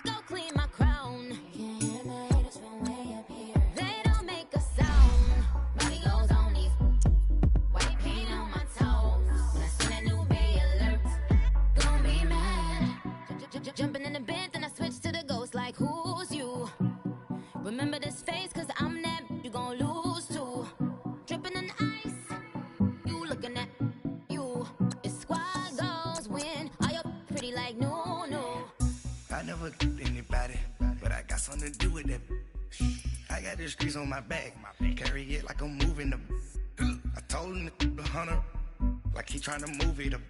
H: Go clean my crown. Can't hear my haters from way up here. They don't make a sound. Body goes on these. White paint on my toes. When I see that new bay alert, gonna be mad. Jumping in the bed, then I switch to the ghost like who's you? Remember this face, cause I'm that you gon' lose too. Dripping in ice, you looking at you. It's squad goes win. Are you pretty like no?
E: I never anybody, but I got something to do with that. I got the streets on my back, carry it like I'm moving the. I told him the hunter, like he trying to move it up.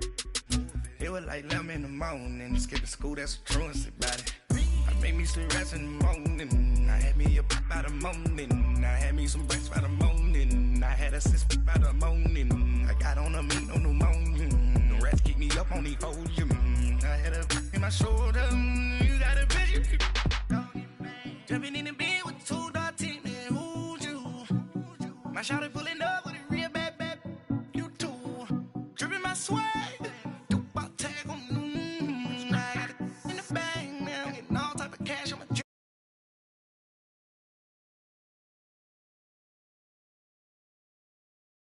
E: It was like 11 in the morning, skip to school, that's a truancy about it. I made me some rest in the morning, I had me up by the morning, I had me some breakfast by the morning, I had a sis by the morning, I got on a meat on the morning, the rats keep me up on the podium, I had a in my shoulder, you got a picture. Jumping in the bed with 2 dark teeth, man, who's you? My shawty pulling